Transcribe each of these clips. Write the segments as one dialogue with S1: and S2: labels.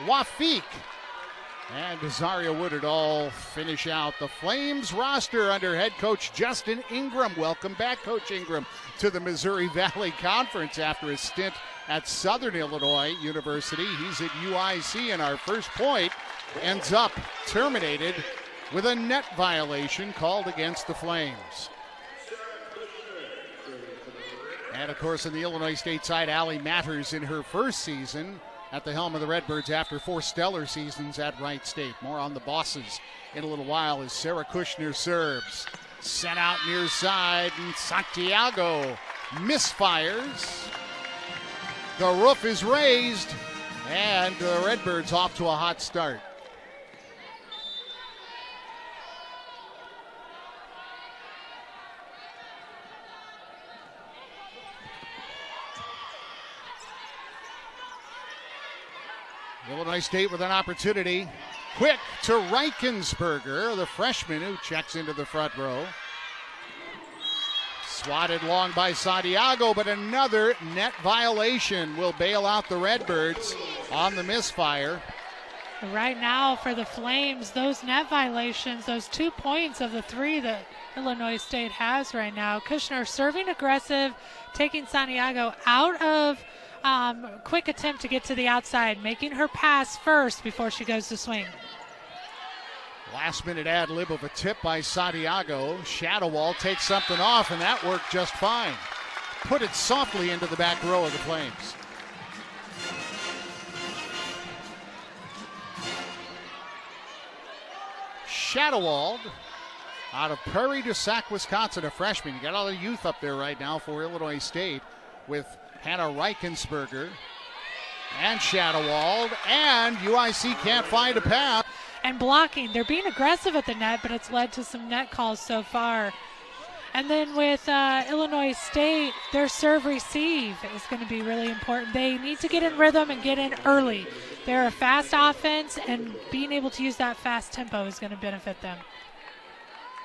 S1: Wafik and Zaria Woodard all finish out the Flames roster under head coach Justin Ingram. Welcome back, Coach Ingram, to the Missouri Valley Conference after his stint at Southern Illinois University. He's at UIC, and our first point ends up terminated with a net violation called against the Flames. And of course, on the Illinois State side, Allie Matters in her first season at the helm of the Redbirds after 4 stellar seasons at Wright State. More on the Bosses in a little while as Sarah Kushner serves. Sent out near side, and Santiago misfires. The roof is raised, and the Redbirds off to a hot start. Illinois State with an opportunity. Quick to Reichensberger, the freshman who checks into the front row. Swatted long by Santiago, but another net violation will bail out the Redbirds on the misfire.
S2: Right now for the Flames, those net violations, those 2 points of the 3 that Illinois State has right now. Kushner serving aggressive, taking Santiago out of quick attempt to get to the outside, making her pass first before she goes to swing.
S1: Last minute ad lib of a tip by Santiago. Shadowwall takes something off, and that worked just fine. Put it softly into the back row of the Flames. Shadowwall out of Prairie du Sac, Wisconsin, a freshman. You got all the youth up there right now for Illinois State with Hannah Reichensberger and Shadowwald, and UIC can't find a pass.
S2: And blocking. They're being aggressive at the net, but it's led to some net calls so far. And then with Illinois State, their serve receive is going to be really important. They need to get in rhythm and get in early. They're a fast offense, and being able to use that fast tempo is going to benefit them.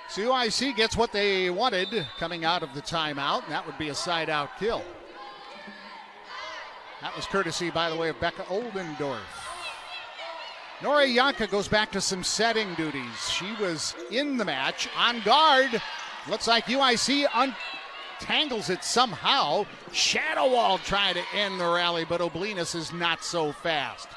S1: So UIC gets what they wanted coming out of the timeout, and that would be a side-out kill. That was courtesy, by the way, of Becca Oldendorf. Nora Janka goes back to some setting duties. She was in the match on guard. Looks like UIC untangles it somehow. Shadowwall trying to end the rally, but Oblinas is not so fast.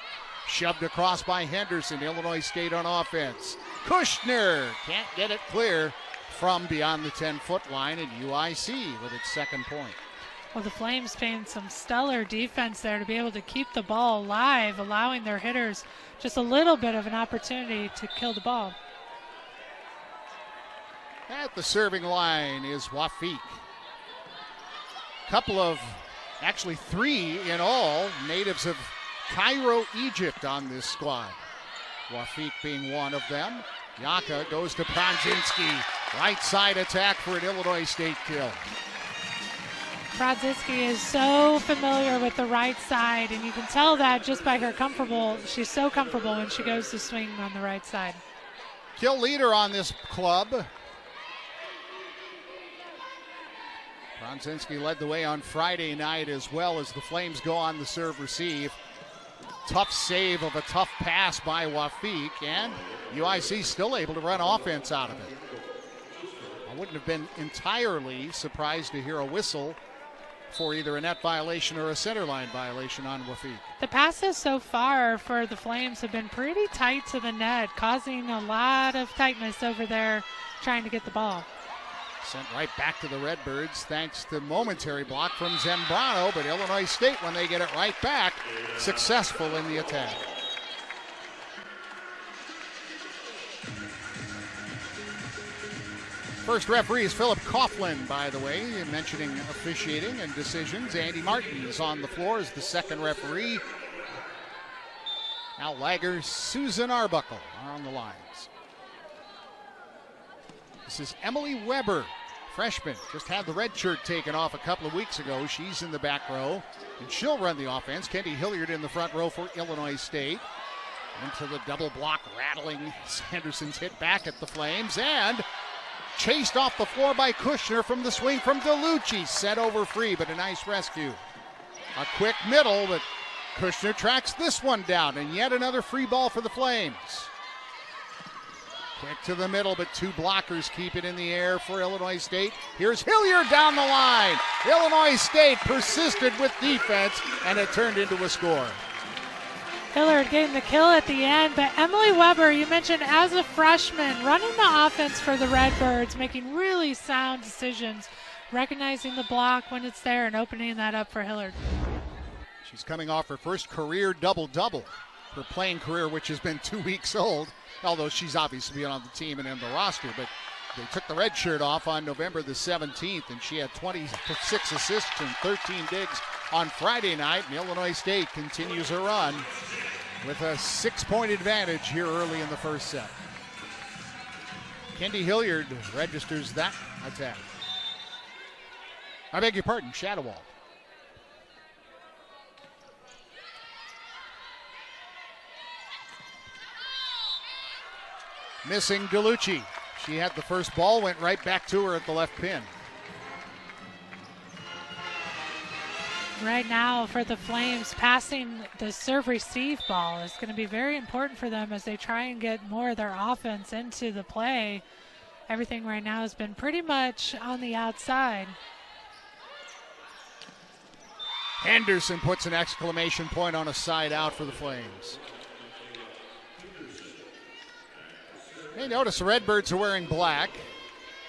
S1: Shoved across by Henderson, Illinois State on offense. Kushner can't get it clear from beyond the 10-foot line, and UIC with its second point.
S2: Well, the Flames playing some stellar defense there to be able to keep the ball alive, allowing their hitters just a little bit of an opportunity to kill the ball.
S1: At the serving line is Wafik. Actually 3 in all, natives of Cairo, Egypt on this squad. Wafik being one of them. Yaka goes to Pronzinski. Right side attack for an Illinois State kill.
S2: Pronzinski is so familiar with the right side, and you can tell that just by her she's so comfortable when she goes to swing on the right side.
S1: Kill leader on this club. Pronzinski led the way on Friday night as well as the Flames go on the serve receive. Tough save of a tough pass by Wafik, and UIC still able to run offense out of it. I wouldn't have been entirely surprised to hear a whistle for either a net violation or a center line violation on Wafik.
S2: The passes so far for the Flames have been pretty tight to the net, causing a lot of tightness over there trying to get the ball.
S1: Sent right back to the Redbirds thanks to momentary block from Zambrano, but Illinois State, when they get it right back, successful in the attack. First referee is Philip Coughlin, by the way, mentioning officiating and decisions. Andy Martin is on the floor as the second referee. Al Lager, Susan Arbuckle are on the lines. This is Emily Weber, freshman. Just had the red shirt taken off a couple of weeks ago. She's in the back row, and she'll run the offense. Kendi Hilliard in the front row for Illinois State. Into the double block, rattling. Sanderson's hit back at the Flames, and chased off the floor by Kushner from the swing from DeLucci. Set over free, but a nice rescue. A quick middle, but Kushner tracks this one down, and yet another free ball for the Flames. Kick to the middle, but two blockers keep it in the air for Illinois State. Here's Hilliard down the line. Illinois State persisted with defense, and it turned into a score.
S2: Hilliard getting the kill at the end, but Emily Weber, you mentioned as a freshman, running the offense for the Redbirds, making really sound decisions, recognizing the block when it's there and opening that up for Hilliard.
S1: She's coming off her first career double-double, her playing career, which has been 2 weeks old, although she's obviously been on the team and in the roster. But they took the red shirt off on November the 17th, and she had 26 assists and 13 digs on Friday night, and Illinois State continues her run with a 6-point advantage here early in the first set. Kendi Hilliard registers that attack. I beg your pardon, Shadowall. Missing DeLucci. She had the first ball, went right back to her at the left pin.
S2: Right now for the Flames, passing the serve-receive ball is going to be very important for them as they try and get more of their offense into the play. Everything right now has been pretty much on the outside.
S1: Henderson puts an exclamation point on a side out for the Flames. Hey, notice the Redbirds are wearing black.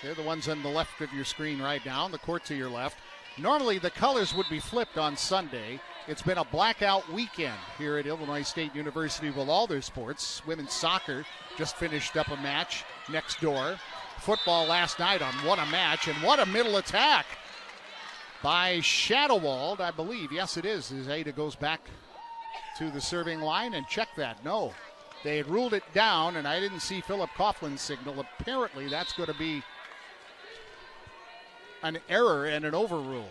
S1: They're the ones on the left of your screen right now, and the court to your left. Normally the colors would be flipped on Sunday. It's been a blackout weekend here at Illinois State University with all their sports. Women's soccer just finished up a match next door. Football last night on What a Match, and what a middle attack by Shadowald, I believe. Yes, it is, as Ada goes back to the serving line and check that. No, they had ruled it down, and I didn't see Philip Coughlin's signal. Apparently that's going to be an error and an overrule.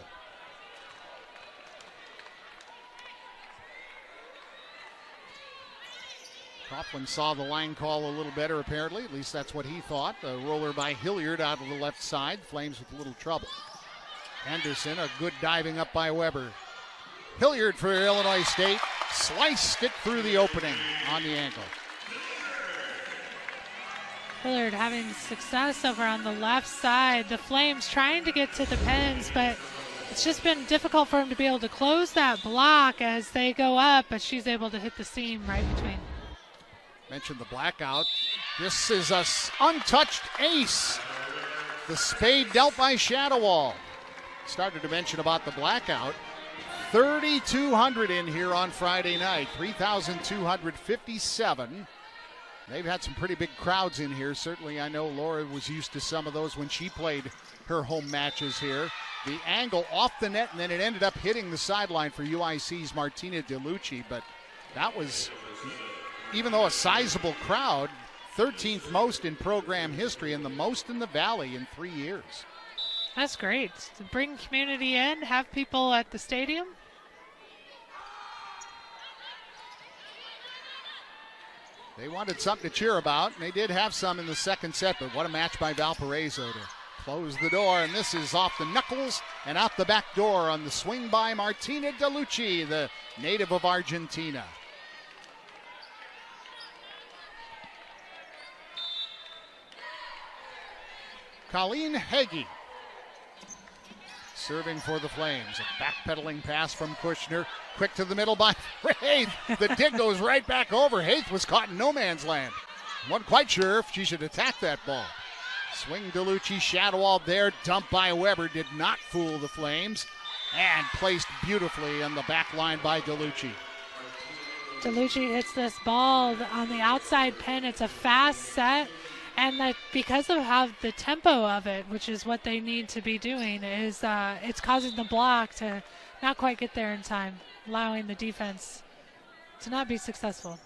S1: Coughlin saw the line call a little better, apparently. At least that's what he thought. A roller by Hilliard out of the left side. Flames with a little trouble. Henderson, a good diving up by Weber. Hilliard for Illinois State. Sliced it through the opening on the ankle.
S2: Hilliard having success over on the left side. The Flames trying to get to the pins, but it's just been difficult for him to be able to close that block as they go up, but she's able to hit the seam right between.
S1: Mentioned the blackout. This is a untouched ace. The spade dealt by Shadowall. Started to mention about the blackout. 3,200 in here on Friday night. 3,257. They've had some pretty big crowds in here. Certainly I know Laura was used to some of those when she played her home matches here. The angle off the net, and then it ended up hitting the sideline for UIC's Martina DeLucci. But that was, even though a sizable crowd, 13th most in program history and the most in the Valley in 3 years.
S2: That's great. To bring community in, have people at the stadium.
S1: They wanted something to cheer about, and they did have some in the second set, but what a match by Valparaiso to close the door, and this is off the knuckles and out the back door on the swing by Martina DeLucci, the native of Argentina. Colleen Heggie serving for the Flames. A backpedaling pass from Kushner. Quick to the middle by Haith. The dig goes right back over. Haith was caught in no man's land. Wasn't quite sure if she should attack that ball. Swing DeLucci, Shadowall there. Dump by Weber. Did not fool the Flames. And placed beautifully on the back line by DeLucci.
S2: DeLucci hits this ball on the outside pin. It's a fast set. And that because of how the tempo of it, which is what they need to be doing, is it's causing the block to not quite get there in time, allowing the defense to not be successful.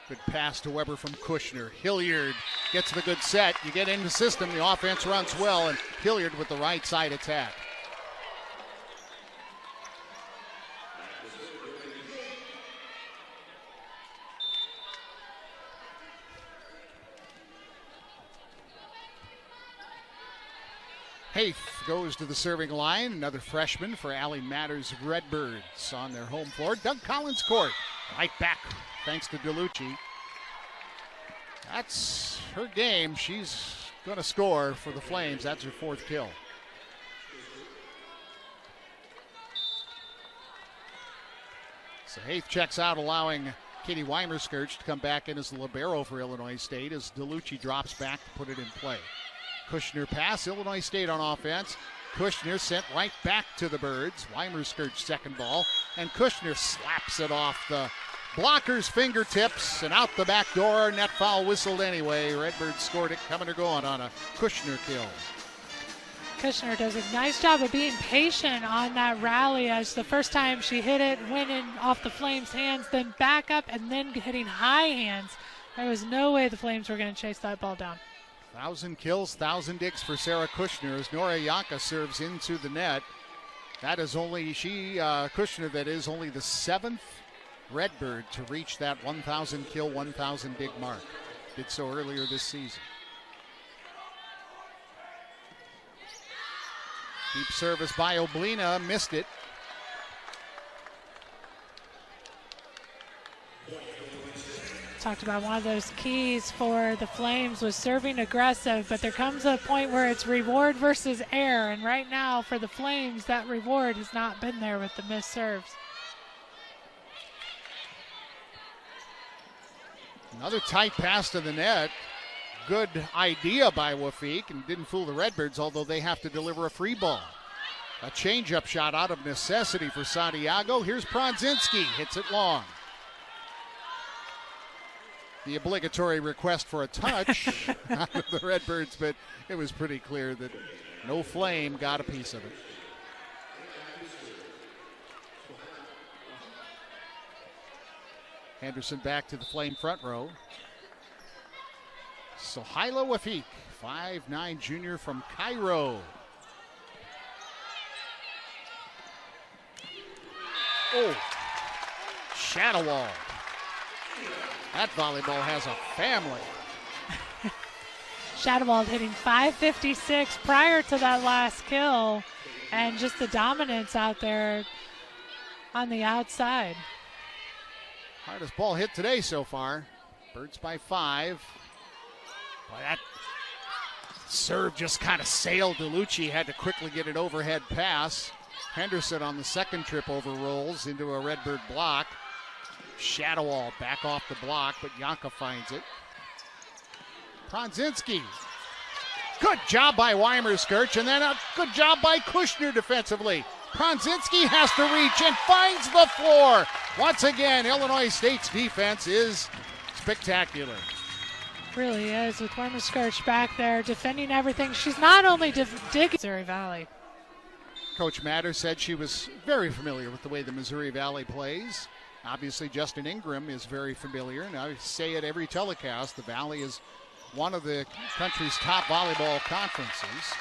S1: Good pass to Weber from Kushner. Hilliard gets the good set. You get in the system, the offense runs well, and Hilliard with the right side attack. Haith goes to the serving line. Another freshman for Allie Matters Redbirds on their home floor. Doug Collins court. Right back thanks to DeLucci. That's her game. She's going to score for the Flames. That's her 4th kill. So Haith checks out, allowing Katie Weimerskirch to come back in as the libero for Illinois State as DeLucci drops back to put it in play. Kushner pass, Illinois State on offense. Kushner sent right back to the Birds. Weimerskirch second ball, and Kushner slaps it off the blocker's fingertips and out the back door. Net foul whistled anyway. Redbirds scored it coming or going on a Kushner kill.
S2: Kushner does a nice job of being patient on that rally, as the first time she hit it, went in off the Flames' hands, then back up, and then hitting high hands. There was no way the Flames were going to chase that ball down.
S1: 1,000 kills, 1,000 digs for Sarah Kushner as Nora Yanka serves into the net. That is only Kushner, that is only the 7th Redbird to reach that 1,000 kill, 1,000 dig mark. Did so earlier this season. Deep service by Oblina, missed it.
S2: Talked about one of those keys for the Flames was serving aggressive, but there comes a point where it's reward versus error, and right now for the Flames that reward has not been there with the missed serves.
S1: Another tight pass to the net. Good idea by Wafik, and didn't fool the Redbirds, although they have to deliver a free ball. A change-up shot out of necessity for Santiago. Here's Pronzinski, hits it long. The obligatory request for a touch out of the Redbirds, but it was pretty clear that no Flame got a piece of it. Henderson back to the Flame front row. Sohaila Wafik, 5'9" junior from Cairo. Oh, Shadowall. That volleyball has a family.
S2: Shadowald hitting .556 prior to that last kill, and just the dominance out there on the outside.
S1: Hardest ball hit today so far. Birds by 5. Boy, that serve just kind of sailed. DeLucci had to quickly get an overhead pass. Henderson on the second trip over rolls into a Redbird block. Shadowall back off the block, but Yanka finds it. Pronzinski. Good job by Weimerskirch, and then a good job by Kushner defensively. Pronzinski has to reach and finds the floor. Once again, Illinois State's defense is spectacular.
S2: Really is, with Weimerskirch back there defending everything. She's not only digging Missouri Valley.
S1: Coach Matter said she was very familiar with the way the Missouri Valley plays. Obviously, Justin Ingram is very familiar, and I say it every telecast. The Valley is one of the country's top volleyball conferences.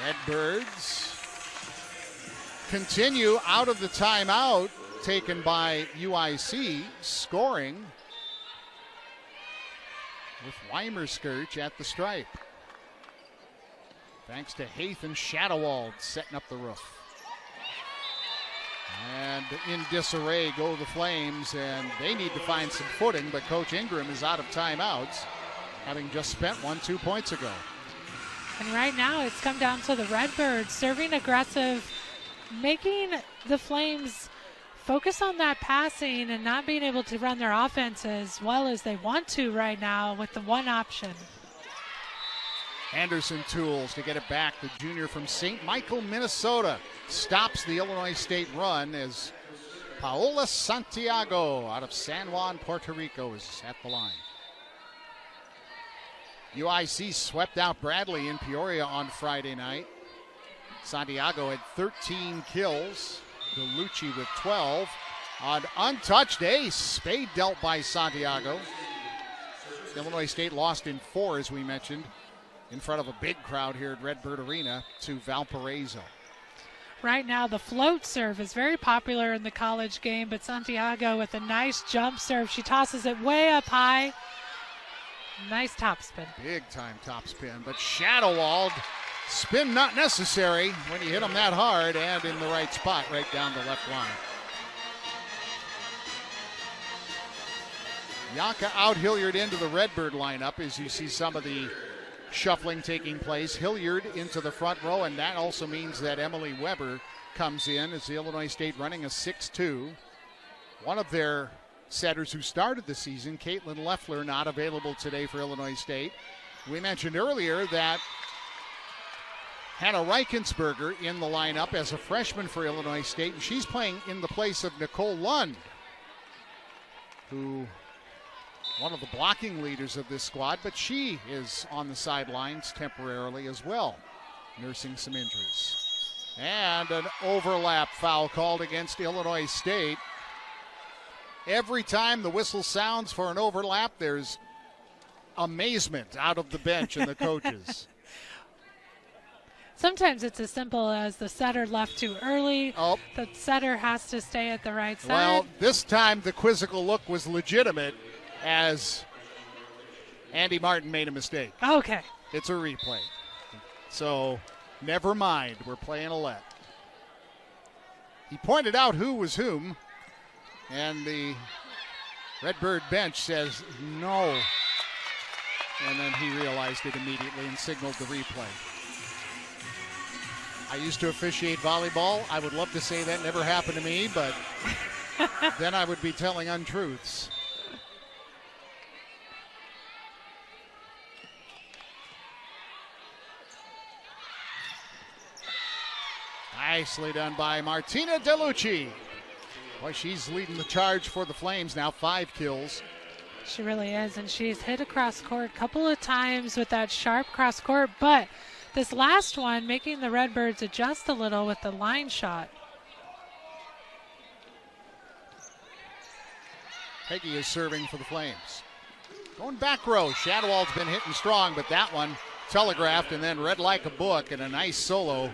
S1: Redbirds continue out of the timeout taken by UIC, scoring with Weimerskirch at the stripe. Thanks to Haith and Shadowald setting up the roof. And in disarray go the Flames, and they need to find some footing, but Coach Ingram is out of timeouts, having just spent one 2 points ago.
S2: And right now it's come down to the Redbirds serving aggressive, making the Flames focus on that passing and not being able to run their offense as well as they want to right now with the one option.
S1: Anderson tools to get it back. The junior from St. Michael, Minnesota, stops the Illinois State run as Paola Santiago out of San Juan, Puerto Rico is at the line. UIC swept out Bradley in Peoria on Friday night. Santiago had 13 kills. DeLucci with 12. On untouched ace, spade dealt by Santiago. Illinois State lost in 4, as we mentioned, in front of a big crowd here at Redbird Arena to Valparaiso.
S2: Right now the float serve is very popular in the college game, but Santiago with a nice jump serve. She tosses it way up high. Nice topspin.
S1: Big time topspin, but Shadowald Spin not necessary when you hit them that hard and in the right spot, right down the left line. Yanka out Hilliard into the Redbird lineup as you see some of the shuffling taking place. Hilliard into the front row, and that also means that Emily Weber comes in as the Illinois State running a 6-2. One of their setters who started the season, Caitlin Leffler, not available today for Illinois State. We mentioned earlier that Hannah Reichensberger in the lineup as a freshman for Illinois State, and she's playing in the place of Nicole Lund, who one of the blocking leaders of this squad, but she is on the sidelines temporarily as well, nursing some injuries. And an overlap foul called against Illinois State. Every time the whistle sounds for an overlap, there's amazement out of the bench and the coaches.
S2: Sometimes it's as simple as the setter left too early.
S1: Oh.
S2: The setter has to stay at the right side.
S1: Well, this time the quizzical look was legitimate as Andy Martin made a mistake.
S2: Okay.
S1: It's a replay. So never mind. We're playing a let. He pointed out who was whom, and the Redbird bench says no. And then he realized it immediately and signaled the replay. I used to officiate volleyball. I would love to say that never happened to me, but then I would be telling untruths. Nicely done by Martina DeLucci. Boy, she's leading the charge for the Flames now, 5 kills.
S2: She really is, and she's hit across court a couple of times with that sharp cross court, but this last one making the Redbirds adjust a little with the line shot.
S1: Peggy is serving for the Flames. Going back row, Shadowall's been hitting strong, but that one telegraphed and then read like a book, and a nice solo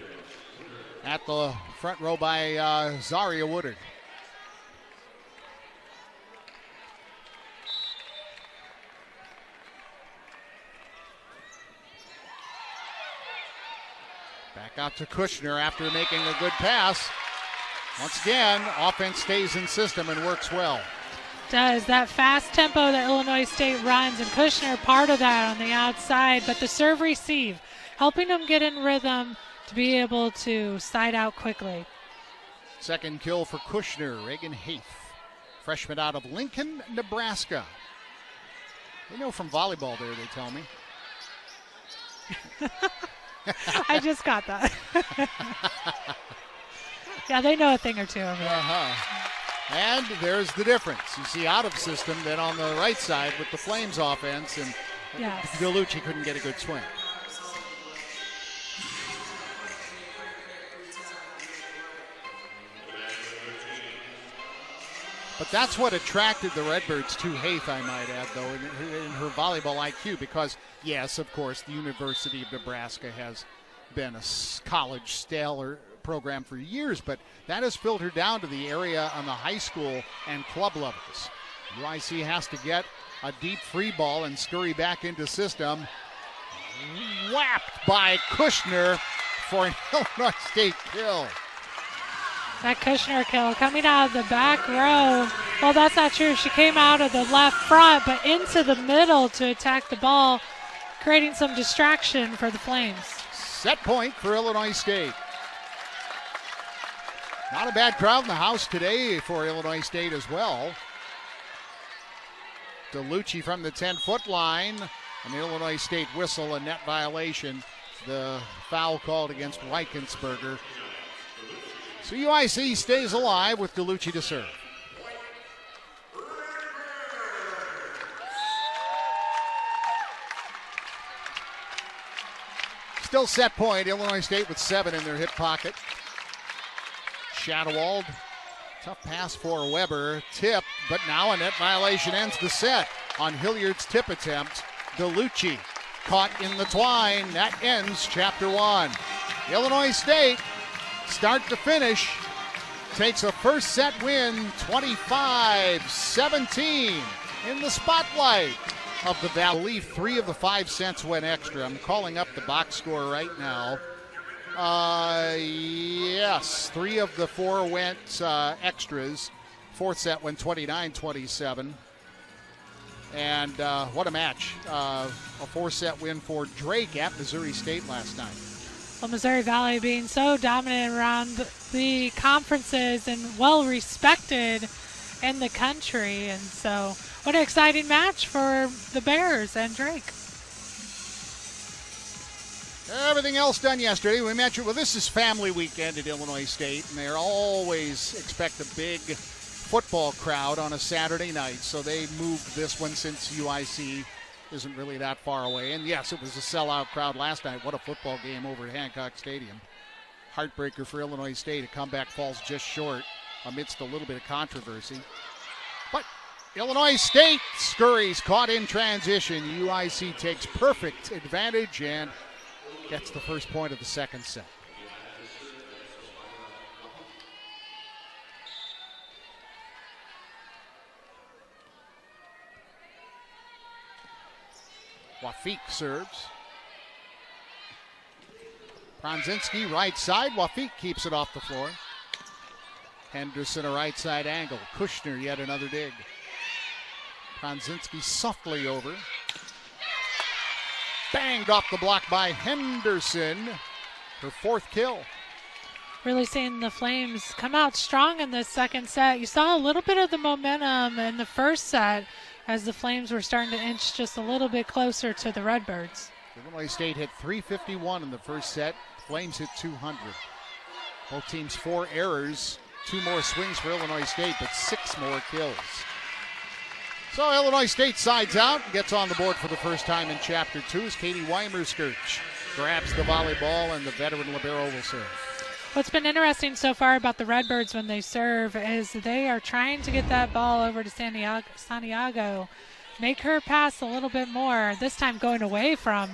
S1: at the front row by Zaria Woodard. Back out to Kushner after making a good pass. Once again, offense stays in system and works well.
S2: Does. That fast tempo that Illinois State runs, and Kushner part of that on the outside, but the serve receive, helping them get in rhythm to be able to side out quickly.
S1: Second kill for Kushner, Reagan Haith, freshman out of Lincoln, Nebraska. They know from volleyball there, they tell me.
S2: I just got that. Yeah, they know a thing or two over there.
S1: Uh-huh. And there's the difference. You see out of system then on the right side with the Flames offense, and
S2: yes.
S1: DeLucci couldn't get a good swing. But that's what attracted the Redbirds to Haith, I might add, though, in her volleyball IQ, because, yes, of course, the University of Nebraska has been a college stellar program for years, but that has filtered down to the area on the high school and club levels. UIC has to get a deep free ball and scurry back into system. Whapped by Kushner for an Illinois State kill.
S2: That Kushner kill coming out of the back row. Well, that's not true. She came out of the left front, but into the middle to attack the ball, creating some distraction for the Flames.
S1: Set point for Illinois State. Not a bad crowd in the house today for Illinois State as well. DeLucci from the 10-foot line. An Illinois State whistle, a net violation. The foul called against Reichensberger. So UIC stays alive with DeLucci to serve. Still set point. Illinois State with 7 in their hip pocket. Shadowald, tough pass for Weber. Tip, but now a net violation ends the set on Hilliard's tip attempt. DeLucci caught in the twine. That ends chapter 1. Illinois State, start to finish, takes a first set win, 25-17 in the spotlight. of the Valley. I believe 3 of the 5 sets went extra. I'm calling up the box score right now. Yes, 3 of the 4 went extras. 4th set went 29-27. And what a match. A 4-set win for Drake at Missouri State last night.
S2: Well, Missouri Valley being so dominant around the conferences and well respected in the country. And so what an exciting match for the Bears and Drake.
S1: Everything else done yesterday. We mentioned, well, this is family weekend at Illinois State, and they always expect a big football crowd on a Saturday night, so they moved this one since UIC isn't really that far away. And yes, it was a sellout crowd last night. What a football game over at Hancock Stadium. Heartbreaker for Illinois State. A comeback falls just short amidst a little bit of controversy. But Illinois State scurries, caught in transition. UIC takes perfect advantage and gets the first point of the second set. Wafik serves. Pronzinski right side. Wafik keeps it off the floor. Henderson a right side angle. Kushner yet another dig. Pronzinski softly over. Banged off the block by Henderson. Her 4th kill.
S2: Really seeing the Flames come out strong in this second set. You saw a little bit of the momentum in the first set as the Flames were starting to inch just a little bit closer to the Redbirds.
S1: Illinois State hit 351 in the first set. Flames hit 200. Both teams 4 errors, 2 more swings for Illinois State, but 6 more kills. So Illinois State sides out, gets on the board for the first time in Chapter 2 as Katie Weimerskirch grabs the volleyball and the veteran libero will serve.
S2: What's been interesting so far about the Redbirds when they serve is they are trying to get that ball over to Santiago, make her pass a little bit more, this time going away from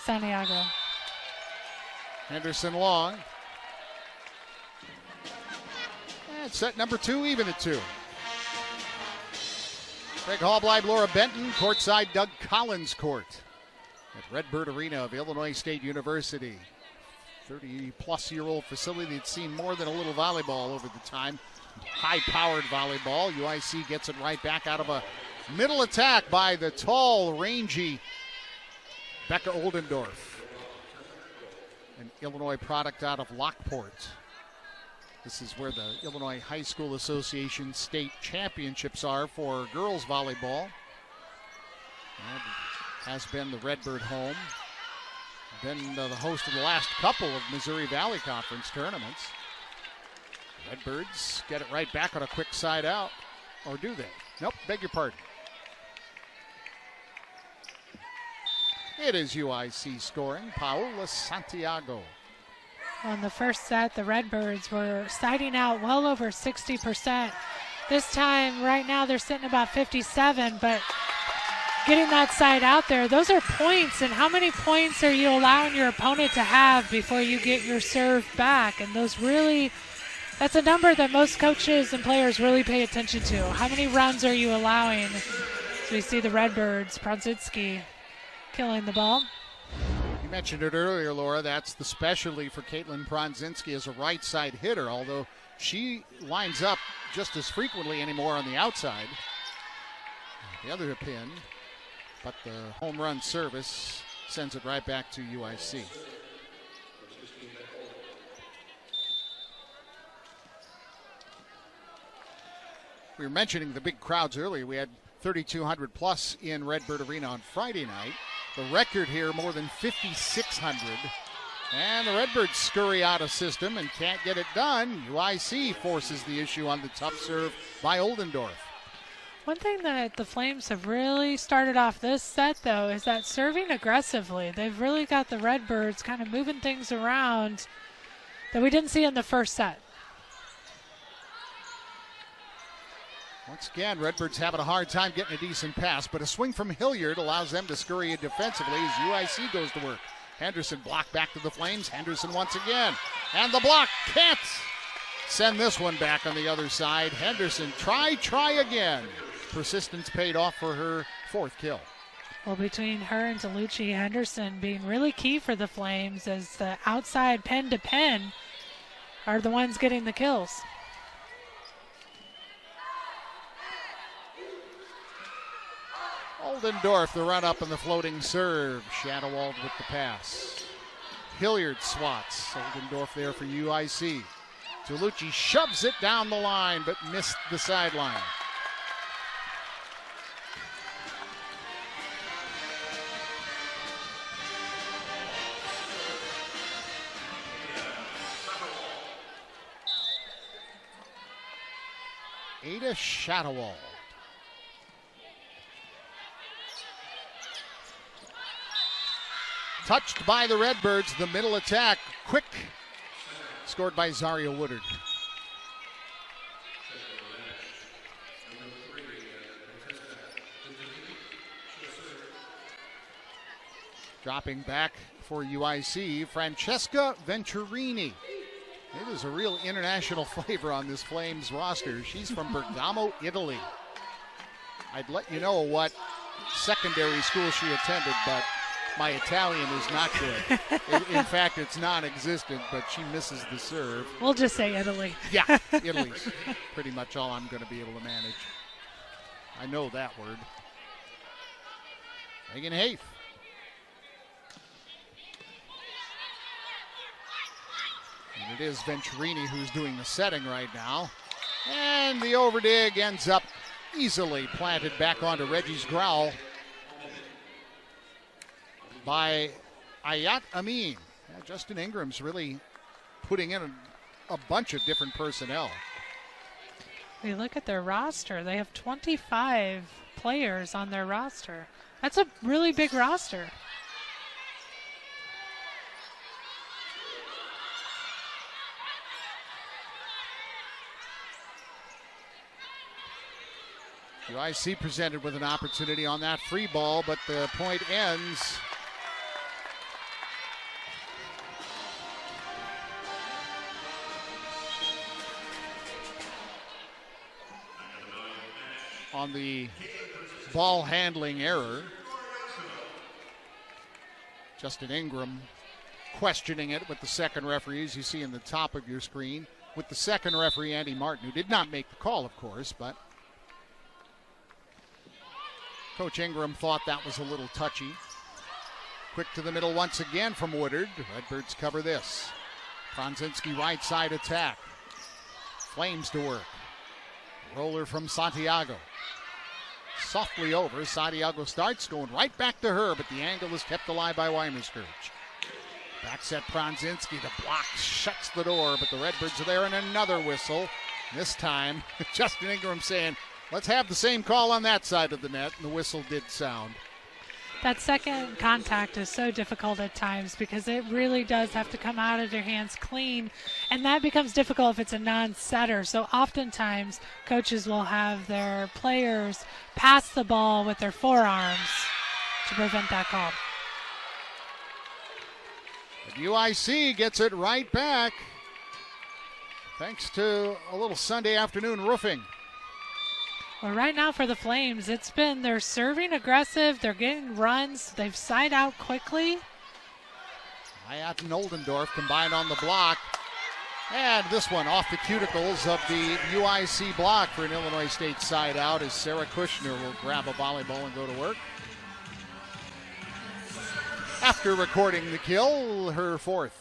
S2: Santiago.
S1: Henderson long. And set number 2, even at 2. Greg Hallbleib, Laura Benton, courtside Doug Collins court at Redbird Arena of Illinois State University. 30-plus-year-old facility that's seen more than a little volleyball over the time. High-powered volleyball. UIC gets it right back out of a middle attack by the tall, rangy Becca Oldendorf. An Illinois product out of Lockport. This is where the Illinois High School Association state championships are for girls volleyball. And has been the Redbird home. Been the host of the last couple of Missouri Valley Conference tournaments. Redbirds get it right back on a quick side out. Or do they? Nope, beg your pardon. It is UIC scoring. Paola Santiago.
S2: Well, in the first set, the Redbirds were siding out well over 60%. This time, right now, they're sitting about 57, but getting that side out there, those are points, and how many points are you allowing your opponent to have before you get your serve back? And those really, that's a number that most coaches and players really pay attention to. How many runs are you allowing? So we see the Redbirds, Pronzinski killing the ball.
S1: You mentioned it earlier, Laura. That's the specialty for Caitlin Pronzinski as a right side hitter, although she lines up just as frequently anymore on the outside. The other pin, but the home run service sends it right back to UIC. We were mentioning the big crowds earlier. We had 3,200 plus in Redbird Arena on Friday night. The record here, more than 5,600. And the Redbirds scurry out of system and can't get it done. UIC forces the issue on the tough serve by Oldendorf.
S2: One thing that the Flames have really started off this set, though, is that serving aggressively. They've really got the Redbirds kind of moving things around that we didn't see in the first set.
S1: Once again, Redbirds having a hard time getting a decent pass, but a swing from Hilliard allows them to scurry it defensively as UIC goes to work. Henderson blocked back to the Flames. Henderson once again. And the block can't send this one back on the other side. Henderson, try again. Persistence paid off for her 4th kill.
S2: Well, between her and DeLucci Henderson being really key for the Flames, as the outside pen to pen are the ones getting the kills.
S1: Oldendorf, the run up and the floating serve. Shadowald with the pass. Hilliard swats. Oldendorf there for UIC. DeLucci shoves it down the line but missed the sideline. Ada Shadowald. Touched by the Redbirds, the middle attack. Quick. Scored by Zaria Woodard. Dropping back for UIC, Francesca Venturini. It is a real international flavor on this Flames roster. She's from Bergamo, Italy. I'd let you know what secondary school she attended, but my Italian is not good. In fact, it's non-existent, but she misses the serve.
S2: We'll just say Italy.
S1: Yeah, Italy's pretty much all I'm going to be able to manage. I know that word. Megan Haith. And it is Venturini who's doing the setting right now. And the overdig ends up easily planted back onto Reggie's growl by Ayat Amin. Yeah, Justin Ingram's really putting in a bunch of different personnel.
S2: We look at their roster. They have 25 players on their roster. That's a really big roster.
S1: UIC presented with an opportunity on that free ball, but the point ends on the ball handling error. Justin Ingram questioning it with the second referee, as you see in the top of your screen, with the second referee, Andy Martin, who did not make the call, of course, but Coach Ingram thought that was a little touchy. Quick to the middle once again from Woodard. Redbirds cover this. Pronzinski right side attack. Flames to work. Roller from Santiago. Softly over. Santiago starts going right back to her, but the angle is kept alive by Weimerscourge. Back set Pronzinski. The block shuts the door, but the Redbirds are there, and another whistle. This time, Justin Ingram saying, let's have the same call on that side of the net, and the whistle did sound.
S2: That second contact is so difficult at times because it really does have to come out of their hands clean, and that becomes difficult if it's a non-setter. So oftentimes coaches will have their players pass the ball with their forearms to prevent that call.
S1: But UIC gets it right back thanks to a little Sunday afternoon roofing.
S2: Well, right now for the Flames, it's been they're serving aggressive, they're getting runs, they've side out quickly.
S1: Ayat and Oldendorf combined on the block. And this one off the cuticles of the UIC block for an Illinois State side out as Sarah Kushner will grab a volleyball and go to work. After recording the kill, her fourth.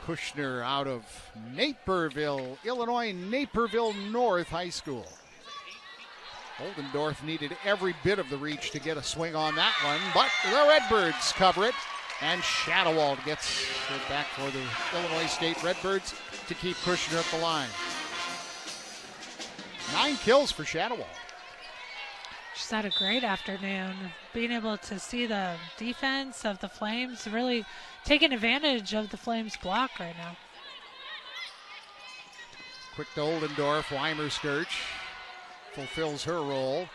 S1: Kushner out of Naperville, Illinois, Naperville North High School. Oldendorf needed every bit of the reach to get a swing on that one, but the Redbirds cover it, and Shadowald gets it back for the Illinois State Redbirds to keep Kushner at the line. 9 kills for Shadowald.
S2: She's had a great afternoon. Being able to see the defense of the Flames, really taking advantage of the Flames block right now.
S1: Quick to Oldendorf, Weimerscourge fulfills her role.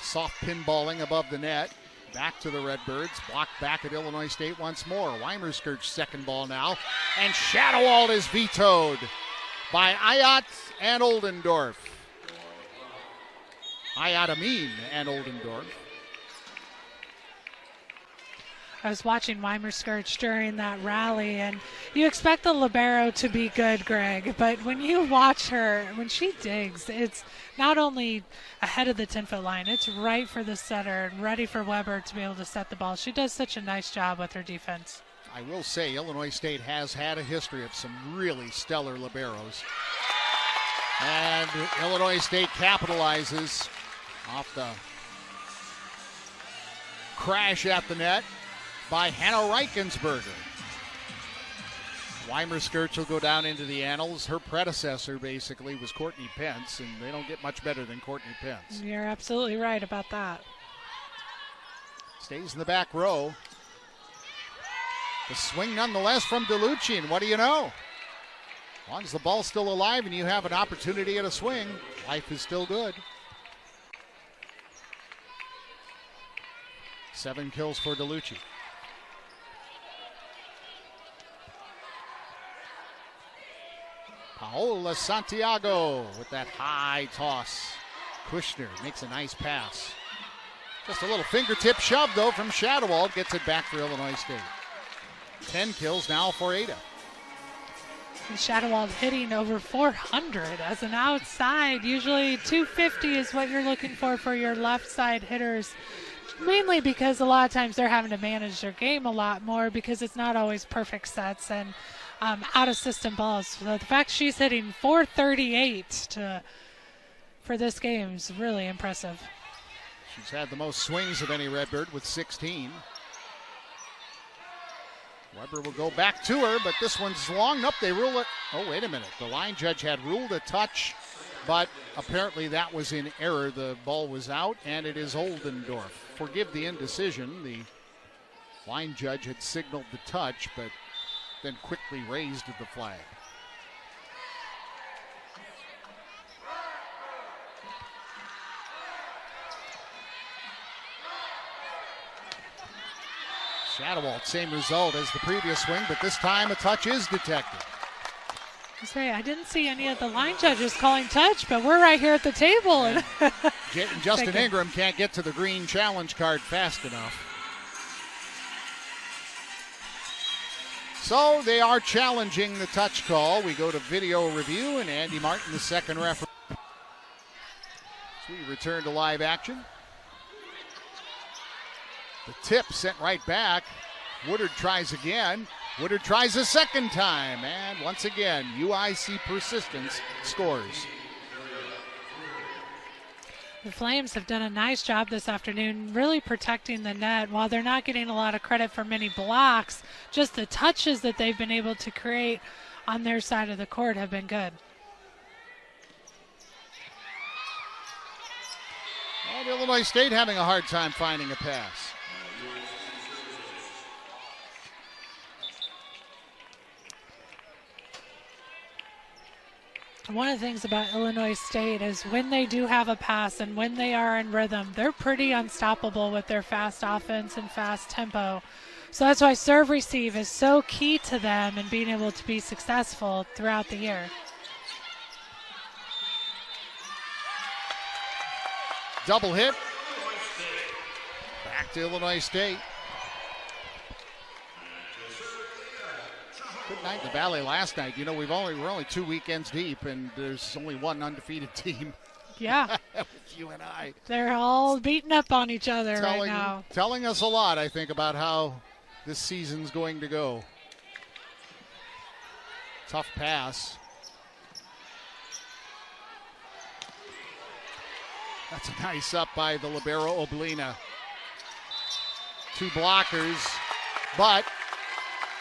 S1: Soft pinballing above the net. Back to the Redbirds, blocked back at Illinois State once more. Weimerscourge's second ball now, and Shadowald is vetoed by Ayat and Oldendorf. Ayatameen and Oldendorf.
S2: I was watching Weimer-Skirch during that rally, and you expect the libero to be good, Greg, but when you watch her, when she digs, it's not only ahead of the 10-foot line, it's right for the setter and ready for Weber to be able to set the ball. She does such a nice job with her defense.
S1: I will say Illinois State has had a history of some really stellar liberos. And Illinois State capitalizes off the crash at the net by Hannah Reichensberger. Weimer-Skirch will go down into the annals. Her predecessor basically was Courtney Pence, and they don't get much better than Courtney Pence.
S2: You're absolutely right about that.
S1: Stays in the back row. The swing nonetheless from DeLucci, and what do you know? As long as the ball's still alive and you have an opportunity at a swing, life is still good. 7 kills for DeLucci. Paola Santiago with that high toss. Kushner makes a nice pass. Just a little fingertip shove, though, from Shadowald. Gets it back for Illinois State. 10 kills now for Ada.
S2: And Shadowald hitting over 400 as an outside. Usually 250 is what you're looking for your left side hitters. Mainly because a lot of times they're having to manage their game a lot more because it's not always perfect sets and out of system balls. So the fact she's hitting 438 for this game is really impressive.
S1: She's had the most swings of any Redbird with 16. Weber will go back to her, but this one's long. Nope, they rule it. Oh, wait a minute. The line judge had ruled a touch, but apparently that was in error. The ball was out, and it is Oldendorf. Forgive the indecision. The line judge had signaled the touch, but then quickly raised the flag. Shadowald, same result as the previous swing, but this time a touch is detected.
S2: I didn't see any of the line judges calling touch, but we're right here at the table.
S1: And Justin Ingram can't get to the green challenge card fast enough. So they are challenging the touch call. We go to video review, and Andy Martin, the second referee. So we return to live action. The tip sent right back. Woodard tries again. Woodard tries a second time. And once again, UIC persistence scores.
S2: The Flames have done a nice job this afternoon really protecting the net. While they're not getting a lot of credit for many blocks, just the touches that they've been able to create on their side of the court have been good.
S1: And Illinois State having a hard time finding a pass.
S2: One of the things about Illinois State is when they do have a pass and when they are in rhythm, they're pretty unstoppable with their fast offense and fast tempo. So that's why serve receive is so key to them and being able to be successful throughout the year.
S1: Double hit. Back to Illinois State. Good night in the Valley last night. You know, we're only 2 weekends deep, and there's only one undefeated team.
S2: Yeah.
S1: With you and I.
S2: They're all beating up on each other right now.
S1: Telling us a lot, I think, about how this season's going to go. Tough pass. That's a nice up by the libero Oblina. 2 blockers, but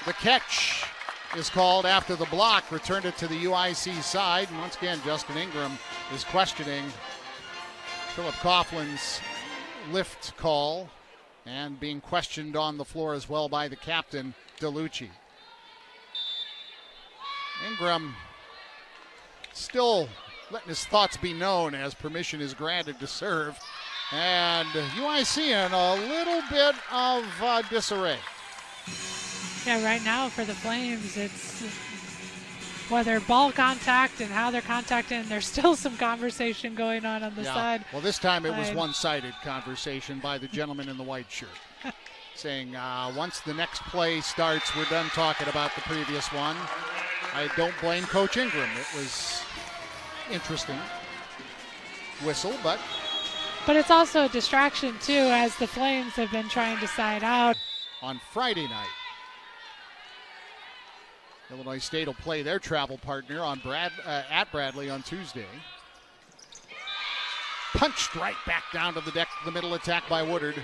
S1: the catch is called after the block, returned it to the UIC side. And once again, Justin Ingram is questioning Philip Coughlin's lift call and being questioned on the floor as well by the captain, DeLucci. Ingram still letting his thoughts be known as permission is granted to serve. And UIC in a little bit of disarray.
S2: Yeah, right now for the Flames, whether ball contact and how they're contacting. There's still some conversation going on the side.
S1: Well, this time it was one-sided conversation by the gentleman in the white shirt. Saying once the next play starts, we're done talking about the previous one. I don't blame Coach Ingram. It was interesting whistle, but
S2: it's also a distraction too, as the Flames have been trying to side out.
S1: On Friday night, Illinois State will play their travel partner on at Bradley on Tuesday. Punched right back down to the deck, the middle attack by Woodard.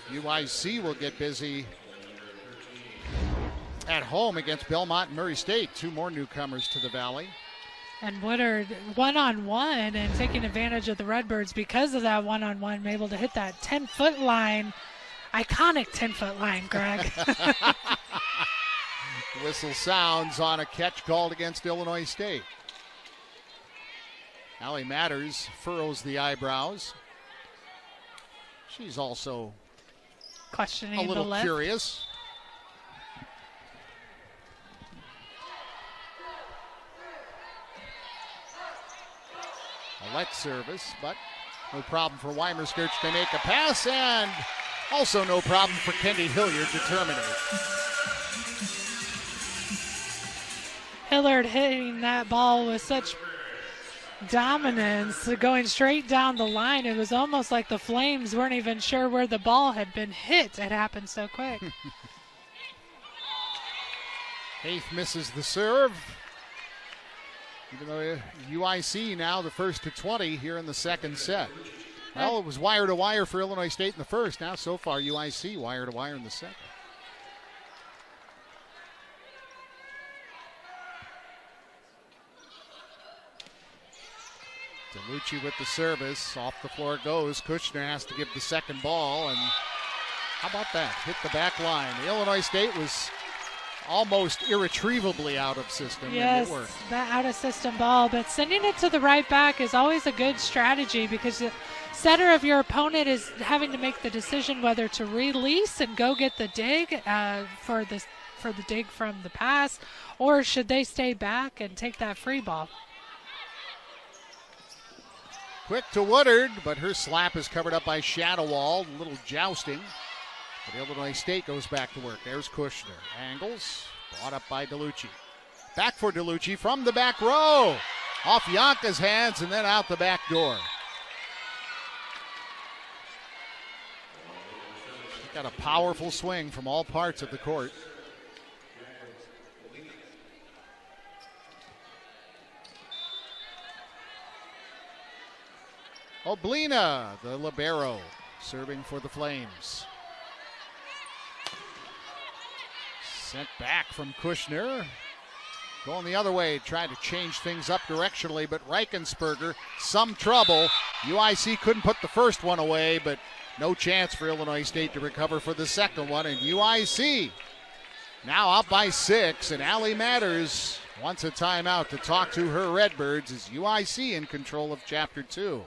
S1: UIC will get busy at home against Belmont and Murray State, two more newcomers to the Valley.
S2: And Woodard one-on-one and taking advantage of the Redbirds because of that one-on-one, able to hit that 10-foot line. Iconic 10-foot line, Greg.
S1: Whistle sounds on a catch called against Illinois State. Allie Matters furrows the eyebrows. She's also
S2: questioning
S1: a little
S2: the lift.
S1: Curious. A let service, but no problem for Weimerskirch to make a pass, and also no problem for Kendi Hilliard to terminate.
S2: Hilliard hitting that ball with such dominance, going straight down the line. It was almost like the Flames weren't even sure where the ball had been hit. It happened so quick.
S1: Haith misses the serve. Even though UIC now the first to 20 here in the second set. Well, it was wire to wire for Illinois State in the first. Now so far UIC wire to wire in the second. DeLucci with the service. Off the floor goes. Kushner has to give the second ball. And how about that? Hit the back line. Illinois State was almost irretrievably out of system.
S2: Yes,
S1: and it worked.
S2: That out of system ball. But sending it to the right back is always a good strategy, because the setter of your opponent is having to make the decision whether to release and go get the dig for the dig from the pass, or should they stay back and take that free ball.
S1: Quick to Woodard, but her slap is covered up by Shadowall. A little jousting. But Illinois State goes back to work. There's Kushner. Angles, brought up by DeLucci. Back for DeLucci from the back row. Off Yanka's hands and then out the back door. She's got a powerful swing from all parts of the court. Oblina, the libero, serving for the Flames. Sent back from Kushner. Going the other way, trying to change things up directionally, but Reichensperger, some trouble. UIC couldn't put the first one away, but no chance for Illinois State to recover for the second one. And UIC now up by 6, and Allie Matters wants a timeout to talk to her Redbirds as UIC in control of Chapter 2.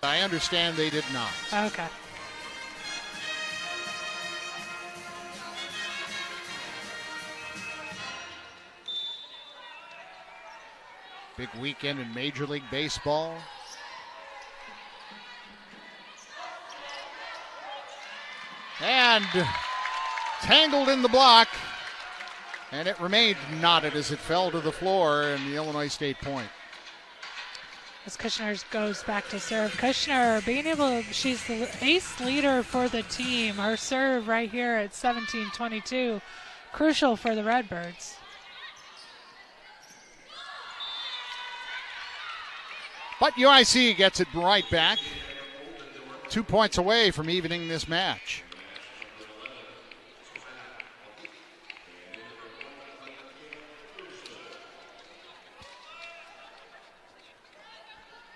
S1: I understand they did not.
S2: Okay.
S1: Big weekend in Major League Baseball. And tangled in the block. And it remained knotted as it fell to the floor, and the Illinois State point.
S2: As Kushner goes back to serve. Kushner being able, she's the ace leader for the team. Her serve right here at 17-22, crucial for the Redbirds.
S1: But UIC gets it right back. 2 points away from evening this match.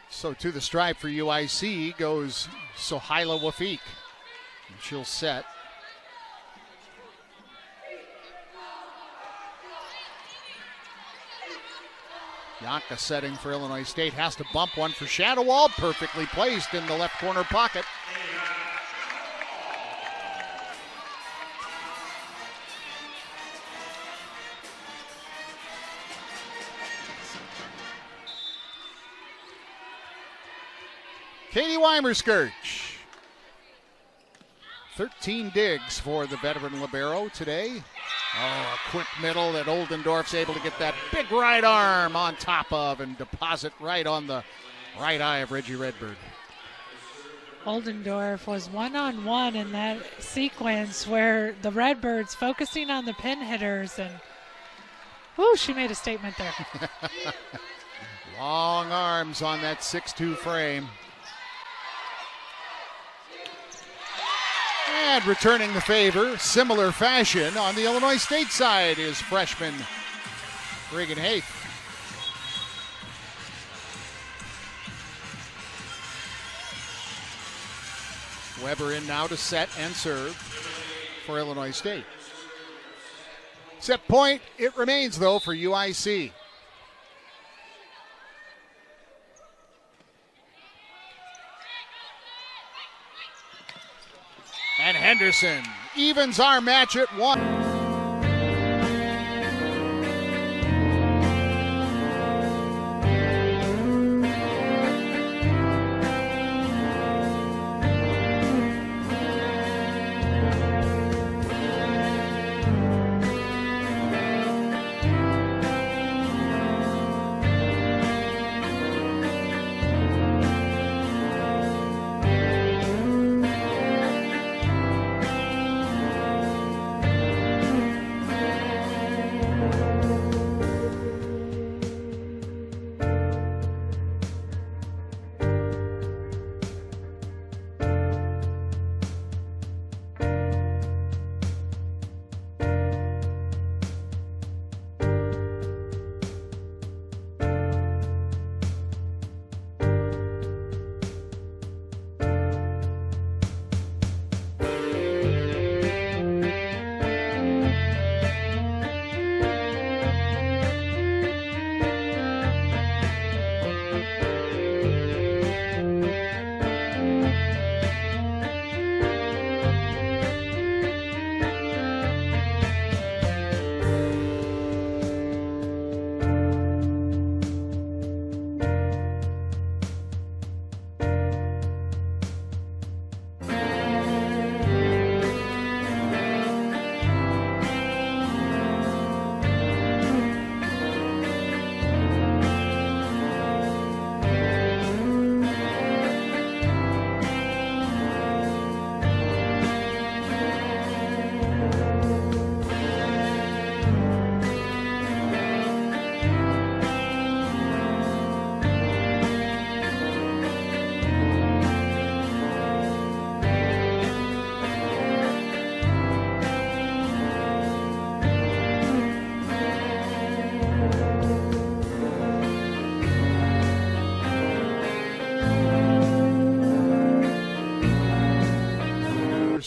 S1: So to the stripe for UIC goes Sohaila Wafik. And she'll set. Yanka setting for Illinois State. Has to bump one for Shadowall. Perfectly placed in the left corner pocket. Katie Weimer-Skirch. 13 digs for the veteran libero today. Oh, a quick middle that Oldendorf's able to get that big right arm on top of and deposit right on the right eye of Reggie Redbird.
S2: Oldendorf was one-on-one in that sequence where the Redbirds focusing on the pin hitters, and she made a statement there.
S1: Long arms on that 6'2" frame. And returning the favor, similar fashion on the Illinois State side is freshman Reagan Haith. Weber in now to set and serve for Illinois State. Set point, it remains though for UIC. And Henderson evens our match at 1.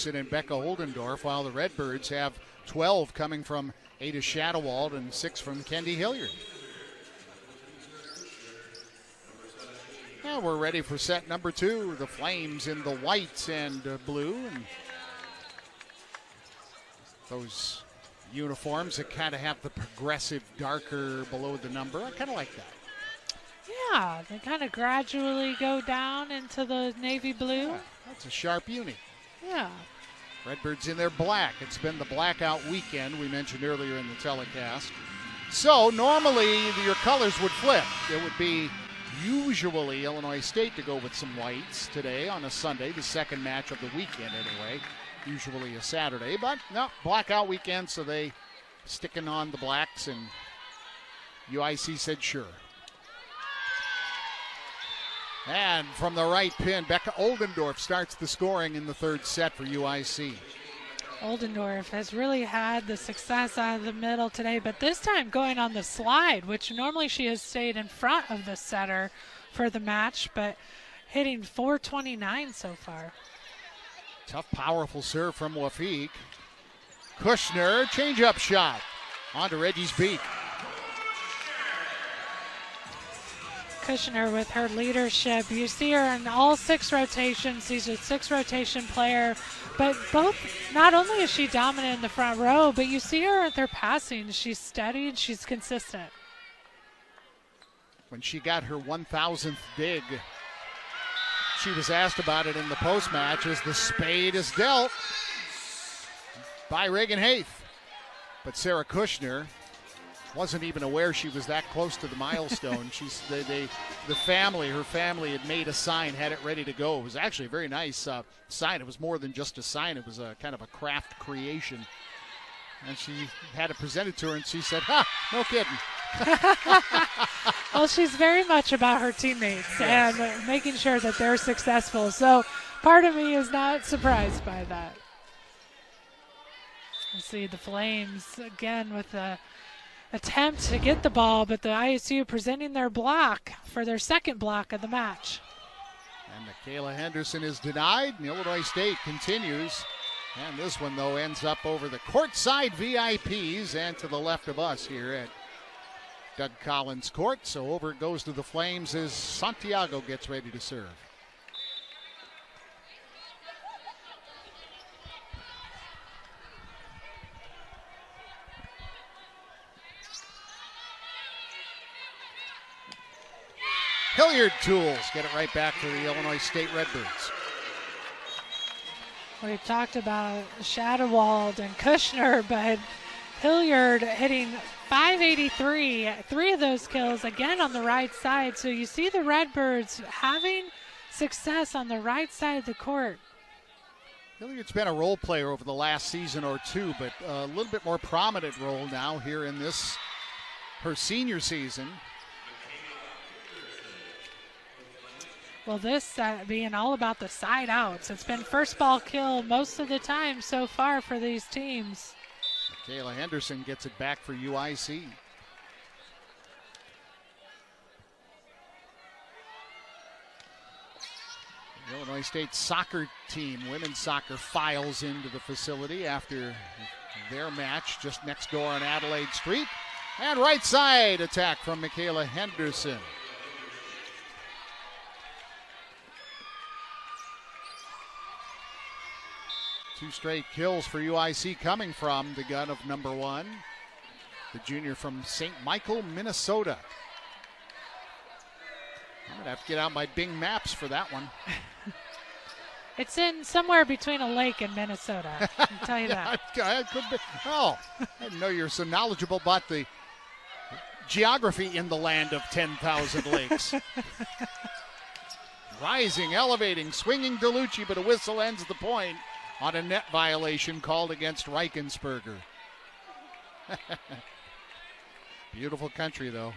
S1: And Becca Oldendorf, while the Redbirds have 12 coming from Ada Shadowald and 6 from Kendi Hilliard. Now we're ready for set number 2. The Flames in the white and blue. And those uniforms that kind of have the progressive darker below the number. I kind of like that.
S2: Yeah, they kind of gradually go down into the navy blue.
S1: Yeah, that's a sharp uni.
S2: Yeah.
S1: Redbirds in their black. It's been the blackout weekend we mentioned earlier in the telecast. So normally your colors would flip. It would be usually Illinois State to go with some whites today on a Sunday, the second match of the weekend anyway. Usually a Saturday, but no, blackout weekend, so they sticking on the blacks, and UIC said sure. And from the right pin, Becca Oldendorf starts the scoring in the third set for UIC.
S2: Oldendorf has really had the success out of the middle today, but this time going on the slide, which normally she has stayed in front of the setter for the match, but hitting .429 so far.
S1: Tough, powerful serve from Wafiq. Kushner, change-up shot onto Reggie's beak.
S2: Kushner with her leadership. You see her in all 6 rotations. She's a 6-rotation player. But not only is she dominant in the front row, but you see her at their passing. She's steady and she's consistent.
S1: When she got her 1,000th dig, she was asked about it in the post-match as the spade is dealt by Reagan Haith. But Sarah Kushner wasn't even aware she was that close to the milestone. Her family had made a sign, had it ready to go. It was actually a very nice sign. It was more than just a sign. It was a kind of a craft creation. And she had it presented to her, and she said, "Ha, no kidding."
S2: Well, she's very much about her teammates and making sure that they're successful. So part of me is not surprised by that. Let's see the Flames again with the attempt to get the ball, but the ISU presenting their block for their second block of the match.
S1: And Michaela Henderson is denied, and Illinois State continues. And this one, though, ends up over the courtside VIPs and to the left of us here at Doug Collins Court. So over it goes to the Flames as Santiago gets ready to serve. Hilliard Tools get it right back to the Illinois State Redbirds.
S2: We've talked about Shadowald and Kushner, but Hilliard hitting .583, 3 of those kills again on the right side. So you see the Redbirds having success on the right side of the court.
S1: Hilliard's been a role player over the last season or two, but a little bit more prominent role now here in this, her senior season.
S2: Well, this being all about the side outs. It's been first ball kill most of the time so far for these teams.
S1: Michaela Henderson gets it back for UIC. The Illinois State soccer team, women's soccer, files into the facility after their match just next door on Adelaide Street. And right side attack from Michaela Henderson. Two straight kills for UIC coming from the gun of number 1, the junior from St. Michael, Minnesota. I'm going to have to get out my Bing Maps for that one.
S2: It's in somewhere between a lake and Minnesota, I can tell you that.
S1: It could be. Oh, I didn't know you were so knowledgeable about the geography in the land of 10,000 lakes. Rising, elevating, swinging DeLucci, but a whistle ends the point on a net violation called against Reichensperger. Beautiful country, though.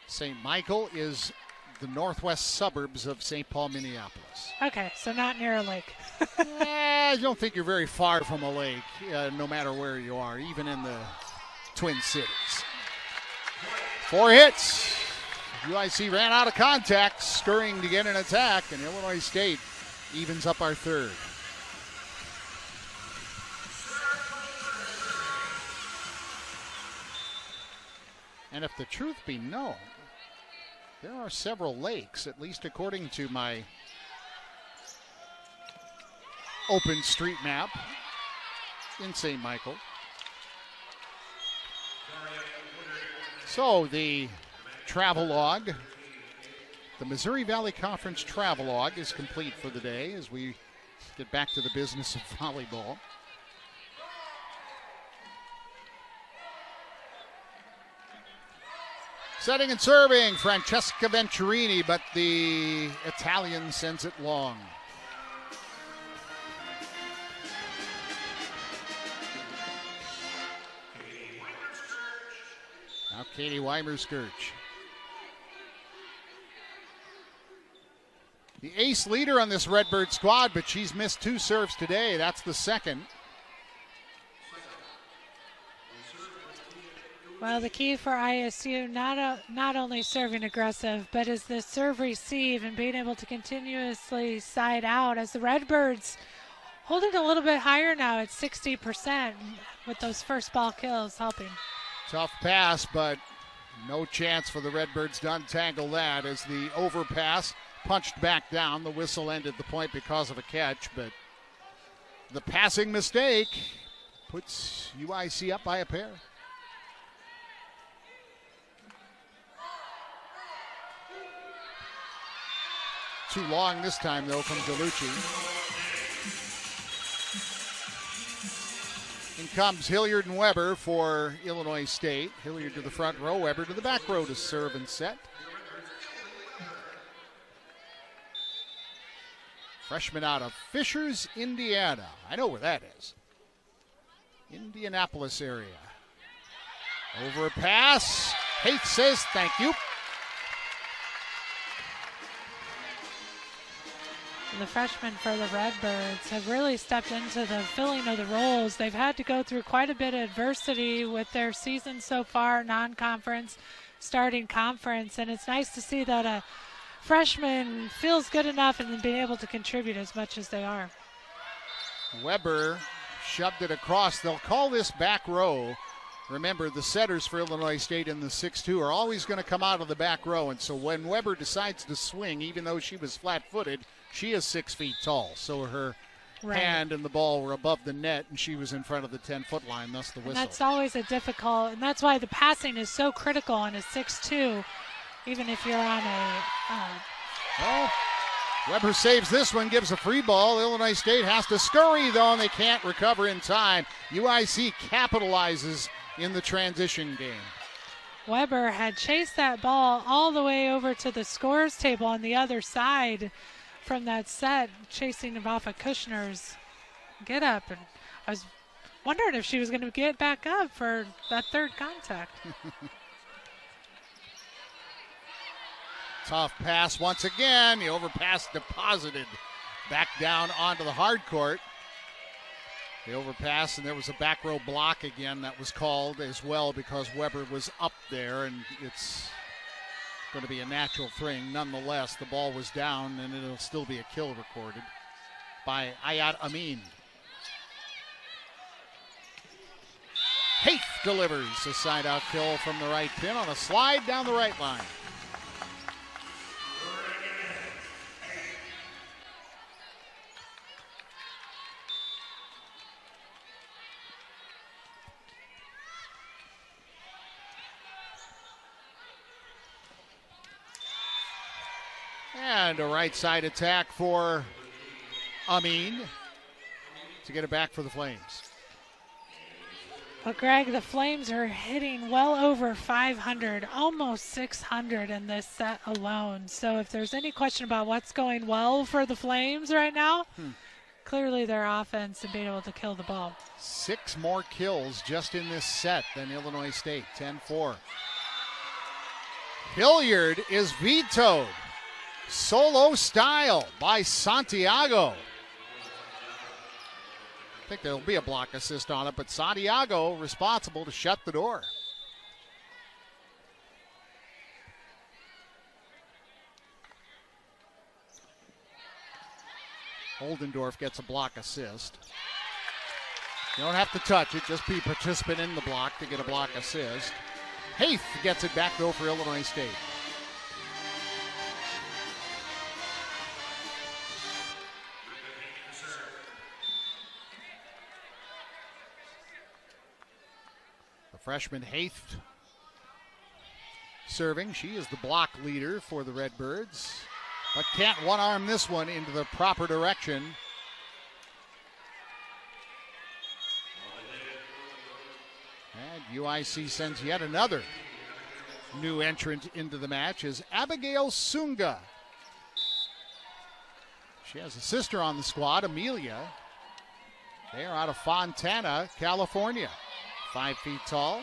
S1: St. Michael is the northwest suburbs of St. Paul, Minneapolis.
S2: Okay, so not near a lake.
S1: I don't think you're very far from a lake, no matter where you are, even in the Twin Cities. 4 hits. UIC ran out of contact, scurrying to get an attack, and Illinois State evens up our third. And if the truth be known, there are several lakes, at least according to my open street map in St. Michael. So the travelogue, the Missouri Valley Conference travelogue is complete for the day as we get back to the business of volleyball. Setting and serving, Francesca Venturini, but the Italian sends it long. Now Katie Weimer-Skirch. The ace leader on this Redbird squad, but she's missed 2 serves today. That's the second.
S2: Well, the key for ISU, not only serving aggressive, but is the serve receive and being able to continuously side out as the Redbirds holding a little bit higher now at 60% with those first ball kills helping.
S1: Tough pass, but no chance for the Redbirds to untangle that as the overpass punched back down. The whistle ended the point because of a catch, but the passing mistake puts UIC up by a pair. Too long this time, though, from DeLucci. In comes Hilliard and Weber for Illinois State. Hilliard to the front row, Weber to the back row to serve and set. Freshman out of Fishers, Indiana. I know where that is. Indianapolis area. Over a pass. Haith says thank you.
S2: The freshmen for the Redbirds have really stepped into the filling of the roles. They've had to go through quite a bit of adversity with their season so far, non-conference, starting conference, and it's nice to see that a freshman feels good enough and being able to contribute as much as they are.
S1: Weber shoved it across. They'll call this back row. Remember, the setters for Illinois State in the 6-2 are always going to come out of the back row, and so when Weber decides to swing, even though she was flat-footed, she is 6 feet tall, so her hand and the ball were above the net, and she was in front of the 10-foot line, thus the whistle.
S2: And that's always a difficult, and that's why the passing is so critical on a 6-2, even if you're on a...
S1: Weber saves this one, gives a free ball. Illinois State has to scurry, though, and they can't recover in time. UIC capitalizes in the transition game.
S2: Weber had chased that ball all the way over to the scores table on the other side from that set, chasing him off of Kushner's get up. And I was wondering if she was going to get back up for that third contact.
S1: Tough pass once again. The overpass deposited back down onto the hard court. The overpass, and there was a back row block again that was called as well because Weber was up there, and it's going to be a natural thing. Nonetheless, the ball was down, and it'll still be a kill recorded by Ayat Amin. Haith delivers a side-out kill from the right pin on a slide down the right line. And a right side attack for Amin to get it back for the Flames.
S2: Well, Greg, the Flames are hitting well over 500, almost 600 in this set alone. So if there's any question about what's going well for the Flames right now, clearly their offense and being able to kill the ball.
S1: 6 more kills just in this set than Illinois State, 10-4. Hilliard is vetoed. Solo style by Santiago. I think there'll be a block assist on it, but Santiago responsible to shut the door. Oldendorf gets a block assist. You don't have to touch it, just be a participant in the block to get a block assist. Haith gets it back though for Illinois State. Freshman Haith serving. She is the block leader for the Redbirds, but can't one-arm this one into the proper direction. And UIC sends yet another new entrant into the match is Abigail Sunga. She has a sister on the squad, Amelia. They are out of Fontana, California. 5 feet tall,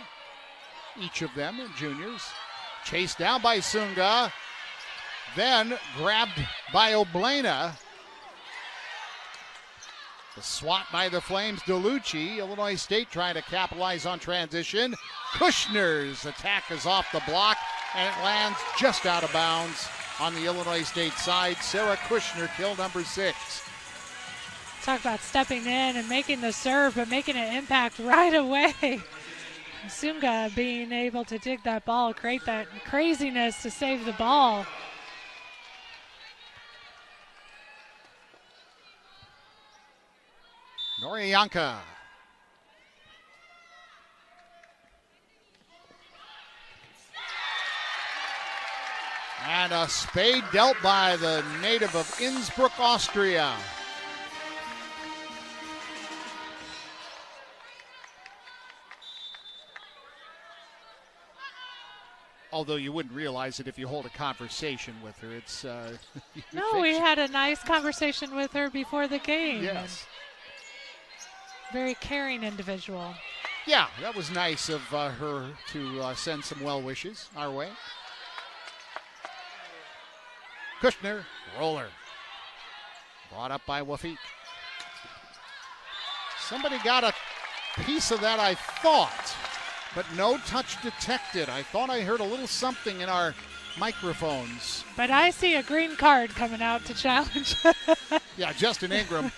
S1: each of them juniors. Chased down by Sunga, then grabbed by Oblena. The swat by the Flames, DeLucci. Illinois State trying to capitalize on transition. Kushner's attack is off the block, and it lands just out of bounds on the Illinois State side. Sarah Kushner, kill number 6.
S2: Talk about stepping in and making the serve, but making an impact right away. Sunga being able to dig that ball, create that craziness to save the ball.
S1: Noriyanka. And a spade dealt by the native of Innsbruck, Austria. Although you wouldn't realize it if you hold a conversation with her. It's
S2: no, we had a nice conversation with her before the game.
S1: Yes.
S2: Very caring individual.
S1: Yeah, that was nice of her to send some well wishes our way. Kushner, roller. Brought up by Wafik. Somebody got a piece of that, I thought, but no touch detected. I thought I heard a little something in our microphones.
S2: But I see a green card coming out to challenge.
S1: Yeah, Justin Ingram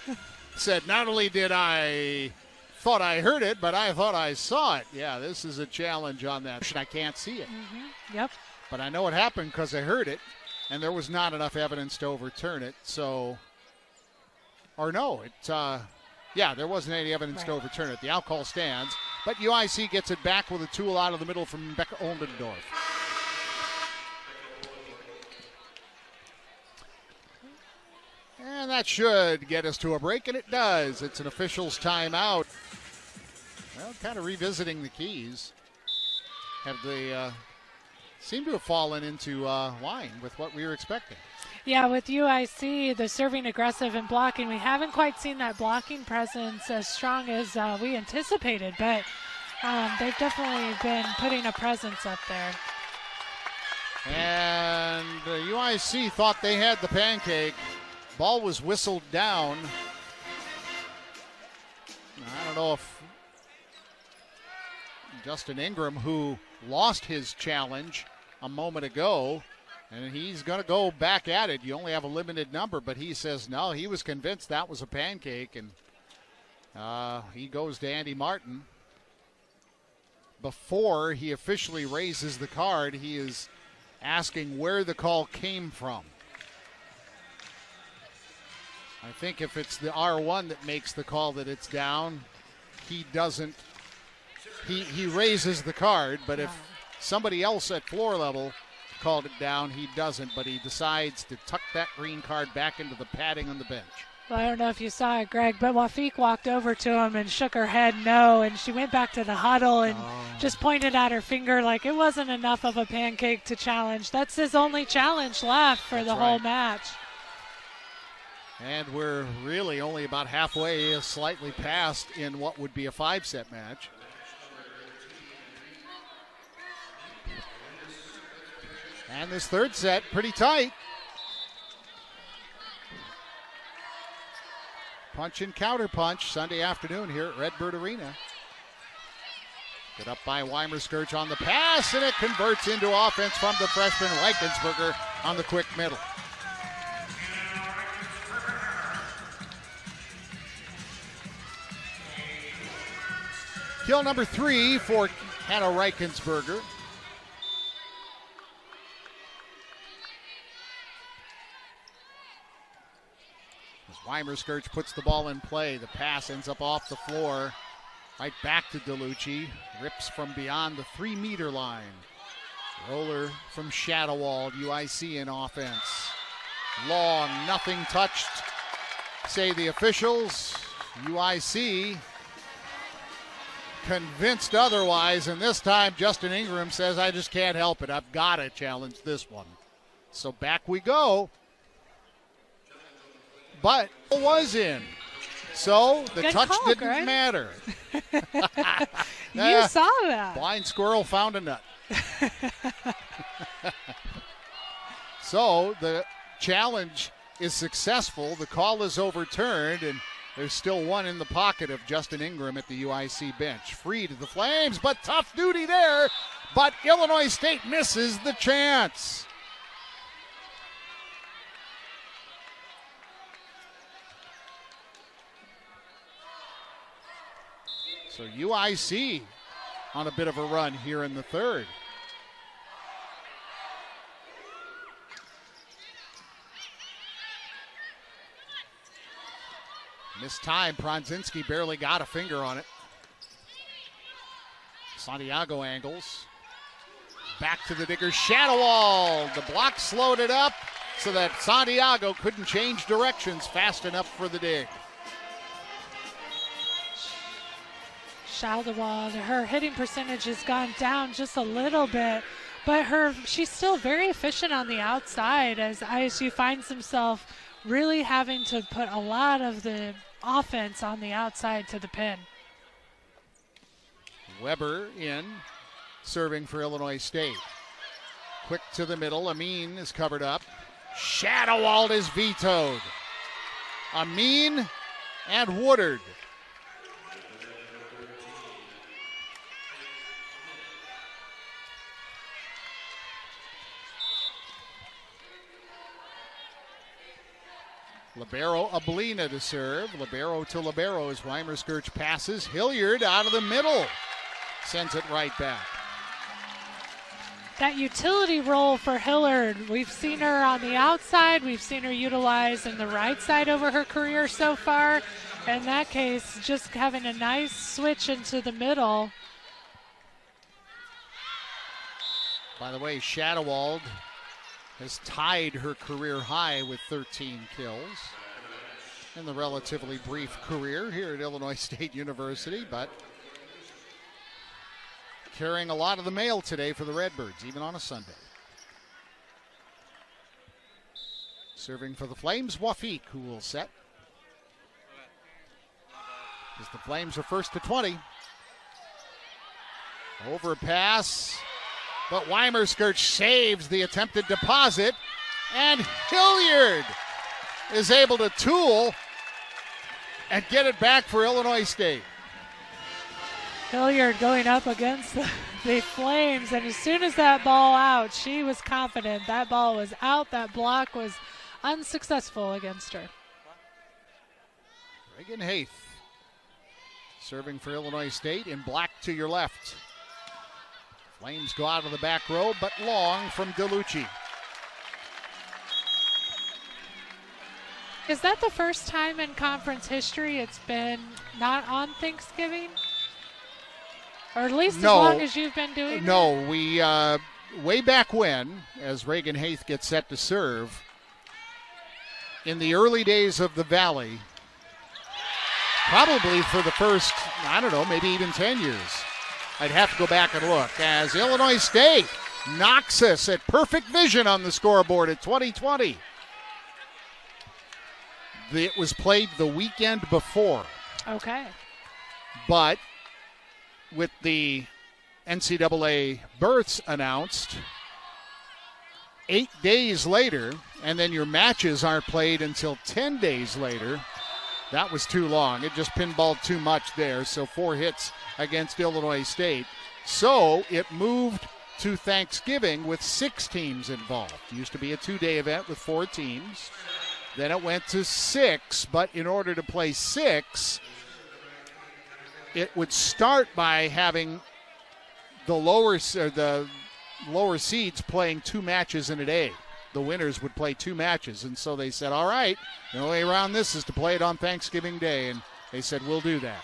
S1: said, not only did I thought I heard it, but I thought I saw it. Yeah, this is a challenge on that. I can't see it.
S2: Mm-hmm. Yep.
S1: But I know it happened because I heard it, and there was not enough evidence to overturn it. So, or no, there wasn't any evidence to overturn it. The out call stands, but UIC gets it back with a tool out of the middle from Becca Oldendorf. And that should get us to a break, and it does. It's an official's timeout. Well, kind of revisiting the keys. Have they seem to have fallen into line with what we were expecting.
S2: Yeah, with UIC, the serving aggressive and blocking, we haven't quite seen that blocking presence as strong as we anticipated, but they've definitely been putting a presence up there.
S1: And UIC thought they had the pancake. Ball was whistled down. I don't know if Justin Ingram, who lost his challenge a moment ago, and he's going to go back at it. You only have a limited number, but he says no, he was convinced that was a pancake, and he goes to Andy Martin. Before he officially raises the card, he is asking where the call came from. I think if it's the R1 that makes the call that it's down, he doesn't. He raises the card, but if somebody else at floor level called it down, he doesn't, but he decides to tuck that green card back into the padding on the bench.
S2: Well, I don't know if you saw it, Greg, but Wafik walked over to him and shook her head no, and she went back to the huddle and just pointed at her finger like it wasn't enough of a pancake to challenge. That's his only challenge left for the whole match.
S1: And we're really only about halfway, slightly past in what would be a 5-set match. And this third set, pretty tight. Punch and counter punch Sunday afternoon here at Redbird Arena. Get up by Weimer-Skirch on the pass, and it converts into offense from the freshman Reichensberger on the quick middle. Kill number 3 for Hannah Reichensberger. As Weimer-Skirch puts the ball in play, the pass ends up off the floor. Right back to DeLucci. Rips from beyond the 3-meter line. Roller from Shadowwald. UIC in offense. Long, nothing touched, say the officials. UIC convinced otherwise, and this time Justin Ingram says, I just can't help it. I've got to challenge this one. So back we go. But it was in. So the
S2: Good
S1: touch
S2: call,
S1: didn't
S2: Greg.
S1: matter.
S2: You saw that.
S1: Blind squirrel found a nut. So the challenge is successful. The call is overturned, and there's still one in the pocket of Justin Ingram at the UIC bench. Free to the Flames, but tough duty there. But Illinois State misses the chance. So UIC on a bit of a run here in the third. Missed time. Pronzinski barely got a finger on it. Santiago angles. Back to the digger. Shadowall. The block slowed it up so that Santiago couldn't change directions fast enough for the dig.
S2: Shadowall, her hitting percentage has gone down just a little bit, but she's still very efficient on the outside as ISU finds himself really having to put a lot of the offense on the outside to the pin.
S1: Weber in, serving for Illinois State. Quick to the middle. Amin is covered up. Shadowall is vetoed. Amin and Woodard. Libero Ablina to serve. Libero to Libero as Weimerskirch passes. Hilliard out of the middle. Sends it right back.
S2: That utility role for Hilliard, we've seen her on the outside. We've seen her utilize in the right side over her career so far. In that case, just having a nice switch into the middle.
S1: By the way, Shadowald has tied her career high with 13 kills in the relatively brief career here at Illinois State University, but carrying a lot of the mail today for the Redbirds, even on a Sunday. Serving for the Flames, Wafik, who will set. As the Flames are first to 20. Overpass. But Weimerskirch saves the attempted deposit, and Hilliard is able to tool and get it back for Illinois State.
S2: Hilliard going up against the Flames, and as soon as that ball out, she was confident that ball was out. That block was unsuccessful against her.
S1: Reagan Haith serving for Illinois State in black to your left. Flames go out of the back row, but long from DeLucci.
S2: Is that the first time in conference history it's been not on Thanksgiving? Or at least as long as you've been doing it?
S1: No, we, way back when, as Reagan Haith gets set to serve, in the early days of the Valley, probably for the first, I don't know, maybe even 10 years, I'd have to go back and look, as Illinois State knocks us at perfect vision on the scoreboard at 2020. It was played the weekend before.
S2: Okay.
S1: But with the NCAA berths announced 8 days later, and then your matches aren't played until 10 days later, that was too long. It just pinballed too much there, so 4 hits against Illinois State. So it moved to Thanksgiving with 6 teams involved. It used to be a 2-day event with 4 teams. Then it went to 6, but in order to play 6, it would start by having the lower seeds playing 2 matches in a day. The winners would play 2 matches, and so they said, all right, the only way around this is to play it on Thanksgiving Day, and they said, we'll do that.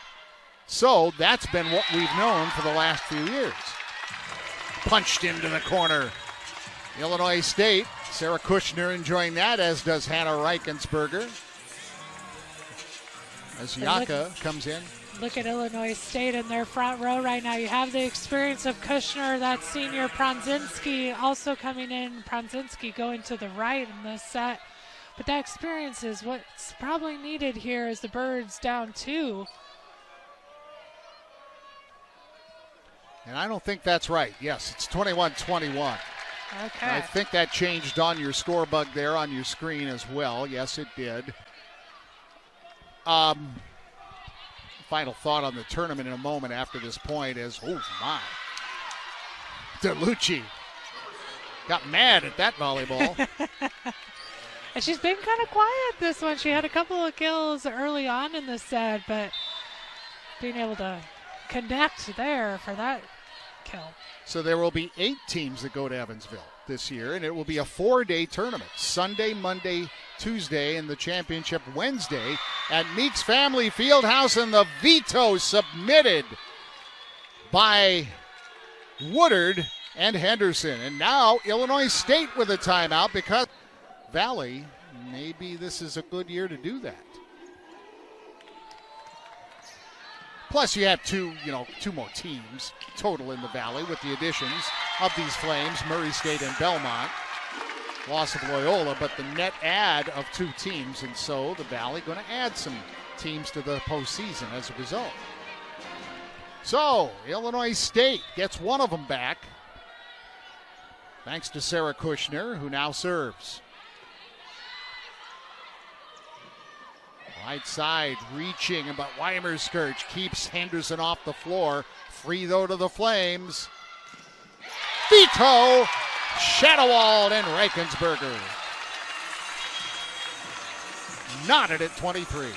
S1: So that's been what we've known for the last few years. Punched into the corner. Illinois State, Sarah Kushner enjoying that, as does Hannah Reichensberger. As Yaka comes in.
S2: Look at Illinois State in their front row right now. You have the experience of Kushner, that senior Pronzinski also coming in. Pronzinski going to the right in this set. But that experience is what's probably needed here as the Birds down 2.
S1: And I don't think that's right. Yes, it's 21-21.
S2: Okay.
S1: I think that changed on your score bug there on your screen as well. Yes, it did. Final thought on the tournament in a moment after this point is, oh my, DeLucci got mad at that volleyball.
S2: And she's been kind of quiet this one. She had a couple of kills early on in the set, but being able to connect there for that kill.
S1: So there will be 8 teams that go to Evansville this year, and it will be a 4-day tournament. Sunday, Monday, Tuesday and the championship Wednesday at Meeks Family Fieldhouse, and the veto submitted by Woodard and Henderson. And now Illinois State with a timeout because Valley, maybe this is a good year to do that. Plus you have two more teams total in the Valley with the additions of these Flames, Murray State and Belmont. Loss of Loyola, but the net add of 2 teams, and so the Valley going to add some teams to the postseason as a result. So Illinois State gets one of them back, thanks to Sarah Kushner, who now serves. Right side reaching, but Weimerskirch keeps Henderson off the floor. Free though to the Flames. Veto! Shadowald and Reichensberger. Knotted at 23.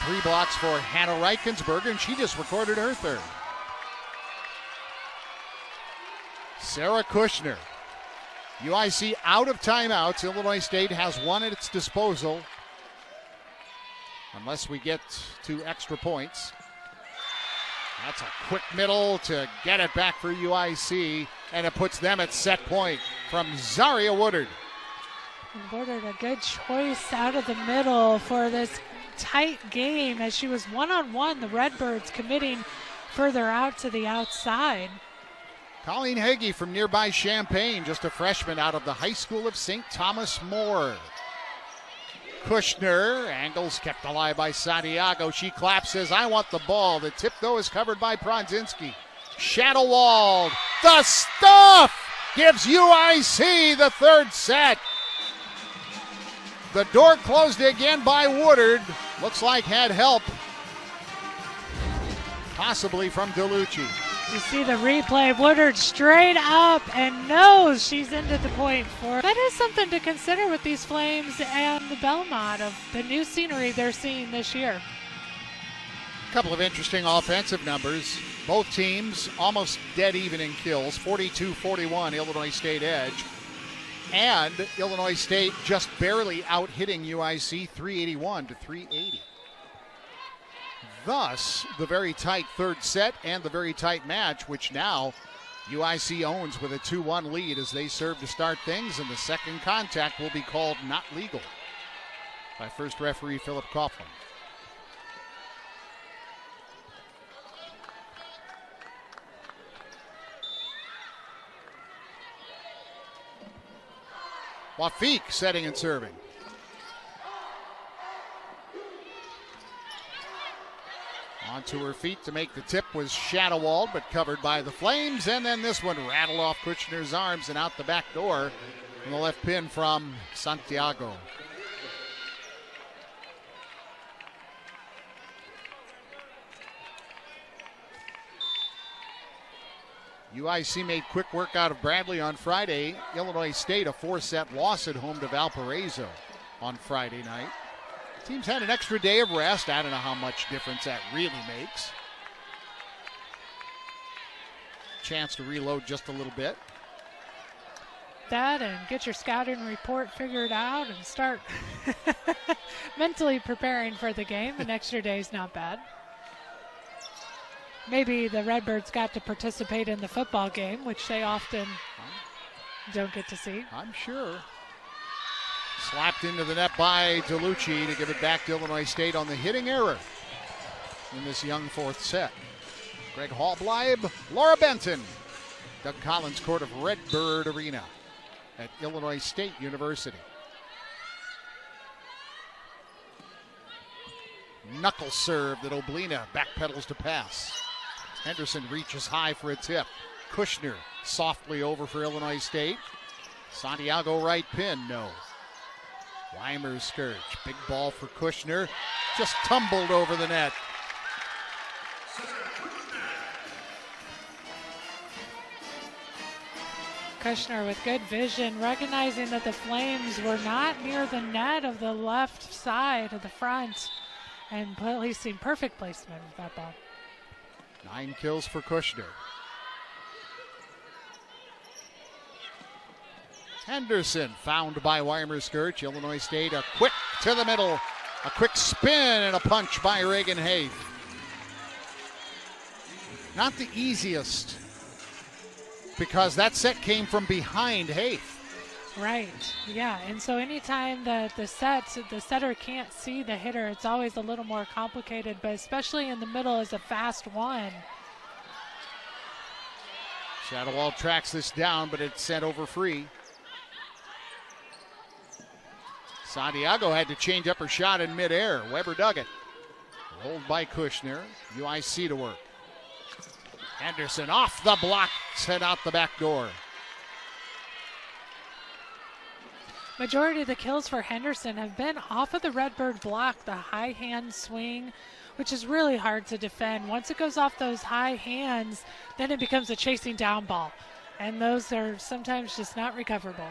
S1: Three blocks for Hannah Reichensberger, and she just recorded her third. Sarah Kushner. UIC out of timeouts. Illinois State has one at its disposal, unless we get to extra points. That's a quick middle to get it back for UIC, and it puts them at set point from Zaria Woodard.
S2: And Woodard, a good choice out of the middle for this tight game, as she was one-on-one, the Redbirds committing further out to the outside.
S1: Colleen Hagee from nearby Champaign, just a freshman out of the High School of St. Thomas More. Kushner, angles kept alive by Santiago. She claps, says, I want the ball. The tip, though, is covered by Pronzinski. Shadowald, the stuff, gives UIC the third set. The door closed again by Woodard. Looks like had help, possibly from DeLucci.
S2: You see the replay, Woodard straight up and knows she's into the point for. That is something to consider with these Flames and the Belmont of the new scenery they're seeing this year.
S1: A couple of interesting offensive numbers. Both teams almost dead even in kills, 42-41 Illinois State edge. And Illinois State just barely out hitting UIC 381 to 380. Thus, the very tight third set and the very tight match, which now UIC owns with a 2-1 lead as they serve to start things, and the second contact will be called not legal by first referee Philip Coughlin. Wafik setting and serving. Onto her feet to make the tip was Shadowald, but covered by the Flames. And then this one rattled off Kushner's arms and out the back door from the left pin from Santiago. UIC made quick work out of Bradley on Friday. Illinois State a 4-set loss at home to Valparaiso on Friday night. Teams had an extra day of rest. I don't know how much difference that really makes. Chance to reload just a little bit.
S2: That and get your scouting report figured out and start mentally preparing for the game. An extra day is not bad. Maybe the Redbirds got to participate in the football game, which they often don't get to see.
S1: I'm sure. Slapped into the net by DeLucci to give it back to Illinois State on the hitting error in this young fourth set. Greg Hallbleib, Laura Benton. Doug Collins Court of Redbird Arena at Illinois State University. Knuckle serve that Oblina backpedals to pass. Henderson reaches high for a tip. Kushner softly over for Illinois State. Santiago right pin, no. Weimerskirch, big ball for Kushner. Just tumbled over the net.
S2: Kushner with good vision, recognizing that the Flames were not near the net of the left side of the front, and placing perfect placement with that ball. 9
S1: kills for Kushner. Henderson found by Weimer-Skirch. Illinois State a quick to the middle. A quick spin and a punch by Reagan Haith. Not the easiest, because that set came from behind Haith.
S2: Right, yeah, and so anytime that the setter can't see the hitter, it's always a little more complicated, but especially in the middle is a fast one.
S1: Shadowall tracks this down, but it's sent over free. Santiago had to change up her shot in midair. Weber dug it. Rolled by Kushner. UIC to work. Henderson off the block, sent out the back door.
S2: Majority of the kills for Henderson have been off of the Redbird block, the high hand swing, which is really hard to defend. Once it goes off those high hands, then it becomes a chasing down ball. And those are sometimes just not recoverable.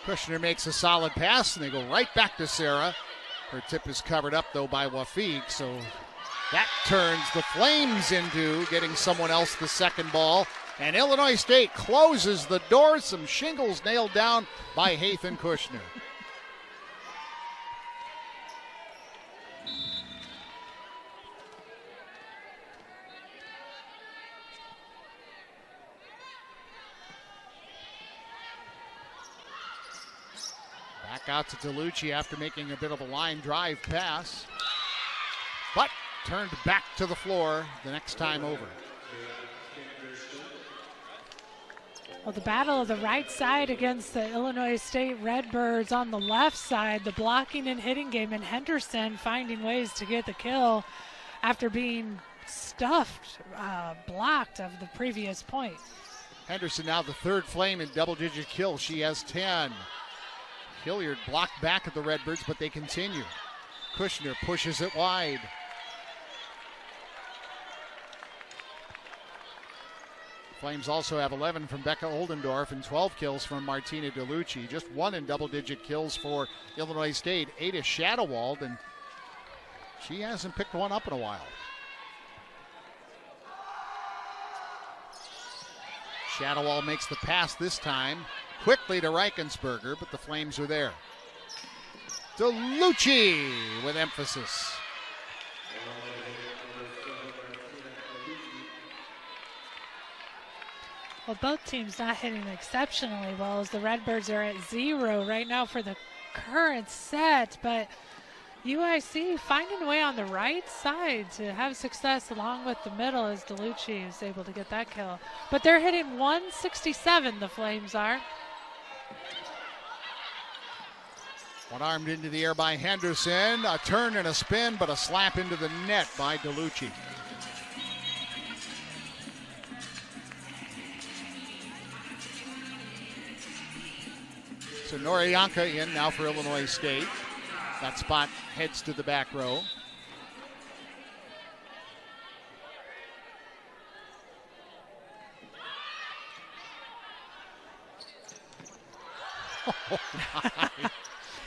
S1: Kushner makes a solid pass, and they go right back to Sarah. Her tip is covered up, though, by Wafik, so that turns the Flames into getting someone else the second ball. And Illinois State closes the door. Some shingles nailed down by Haith and Kushner. Back out to DeLucci after making a bit of a line drive pass. But turned back to the floor the next time over.
S2: Well, the battle of the right side against the Illinois State Redbirds on the left side, the blocking and hitting game, and Henderson finding ways to get the kill after being stuffed, blocked of the previous point.
S1: Henderson now the third Flame in double-digit kills. She has 10. Hilliard blocked back at the Redbirds, but they continue. Kushner pushes it wide. Flames also have 11 from Becca Oldendorf and 12 kills from Martina DeLucci. Just one in double-digit kills for Illinois State. Ada Shadowald, and she hasn't picked one up in a while. Shadowall makes the pass this time. Quickly to Reichensberger, but the Flames are there. DeLucci with emphasis.
S2: Well, both teams not hitting exceptionally well, as the Redbirds are at 0 right now for the current set, but UIC finding a way on the right side to have success along with the middle, as DeLucci is able to get that kill. But they're hitting 167, the Flames are.
S1: One armed into the air by Henderson. A turn and a spin, but a slap into the net by DeLucci. So Norianka in now for Illinois State. That spot heads to the back row. Oh my.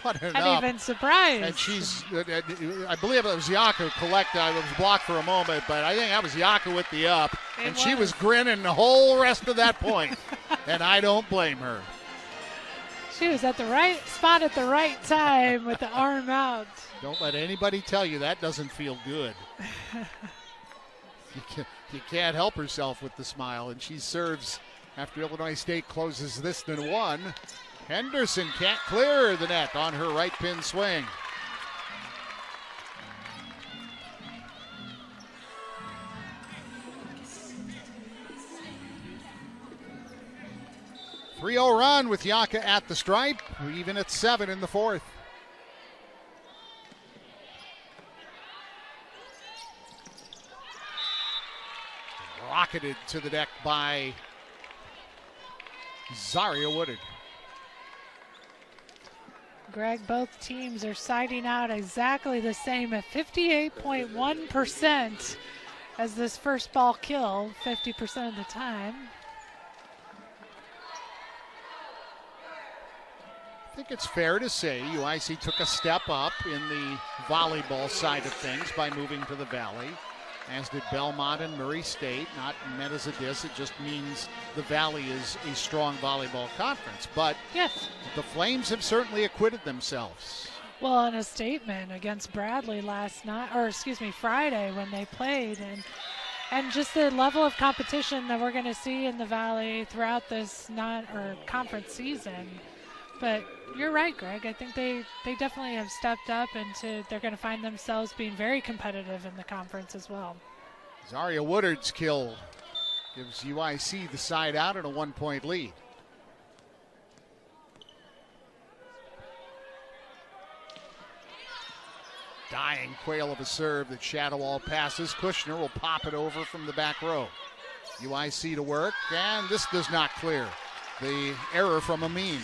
S1: What an
S2: Not
S1: up.
S2: even surprised.
S1: And she's, I believe it was Yaka who collected. I was blocked for a moment, but I think that was Yaka with the up. And she was grinning the whole rest of that point. And I don't blame her.
S2: She was at the right spot at the right time with the arm out.
S1: Don't let anybody tell you that doesn't feel good. You can't help herself with the smile, and she serves after Illinois State closes this to 1. Henderson can't clear the net on her right pin swing. A 3-0 run with Yaka at the stripe. We're even at 7 in the fourth. Rocketed to the deck by Zaria Woodard.
S2: Greg, both teams are siding out exactly the same at 58.1% as this first ball kill, 50% of the time.
S1: I think it's fair to say UIC took a step up in the volleyball side of things by moving to the Valley. as did Belmont and Murray State. Not meant as a diss, it just means the Valley is a strong volleyball conference. But
S2: yes,
S1: the Flames have certainly acquitted themselves.
S2: Well, in a statement against Bradley Friday when they played, and just the level of competition that we're going to see in the Valley throughout this conference season. But you're right, Greg. I think they definitely have stepped up they're going to find themselves being very competitive in the conference as well.
S1: Zaria Woodard's kill gives UIC the side out and a 1-point lead. Dying quail of a serve that Shadowall passes. Kushner will pop it over from the back row. UIC to work, and this does not clear. The error from Amin.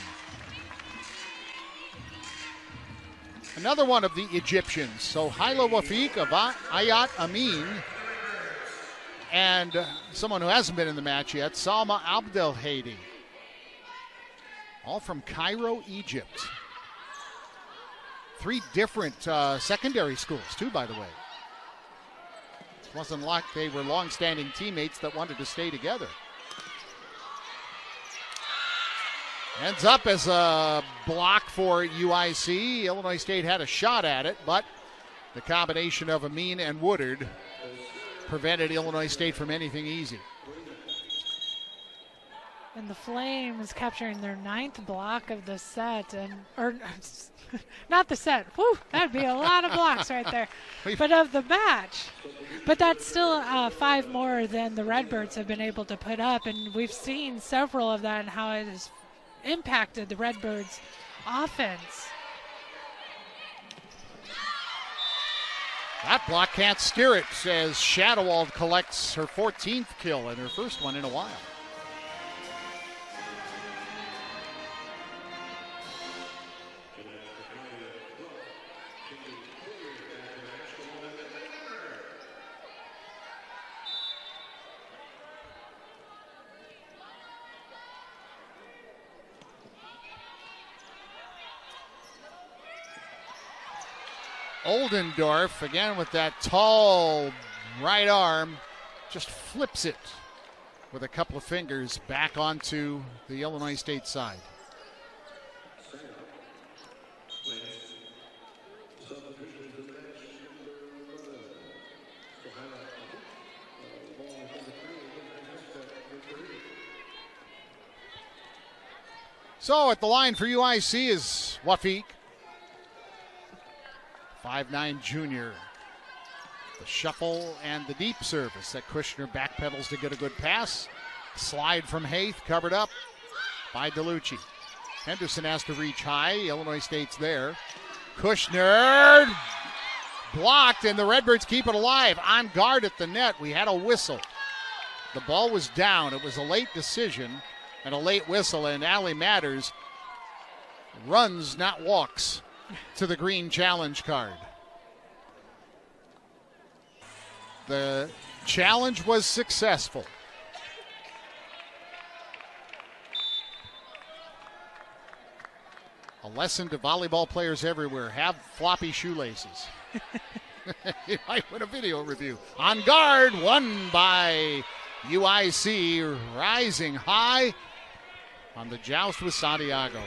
S1: Another one of the Egyptians. So Haila Wafiq, Ayat Amin, and someone who hasn't been in the match yet, Salma Abdelhadi. All from Cairo, Egypt. 3 different secondary schools, too, by the way. It wasn't like they were long-standing teammates that wanted to stay together. Ends up as a block for UIC. Illinois State had a shot at it, but the combination of Amin and Woodard prevented Illinois State from anything easy.
S2: And the Flames capturing their 9th block of the set, or not the set. Whew, that'd be a lot of blocks right there. But of the match. But that's still 5 more than the Redbirds have been able to put up, and we've seen several of that and how it has impacted the Redbirds' offense.
S1: That block can't steer it, says Shadowall collects her 14th kill and her first one in a while. Oldendorf, again with that tall right arm, just flips it with a couple of fingers back onto the Illinois State side. So at the line for UIC is Wafiq. 5'9" junior. The shuffle and the deep service that Kushner backpedals to get a good pass. Slide from Haith, covered up by DeLucci. Henderson has to reach high. Illinois State's there. Kushner blocked, and the Redbirds keep it alive. On guard at the net, we had a whistle. The ball was down. It was a late decision and a late whistle, and Allie Matters runs, not walks, to the green challenge card. The challenge was successful. A lesson to volleyball players everywhere: have floppy shoelaces. You might win a video review. On guard, won by UIC, rising high on the joust with Santiago.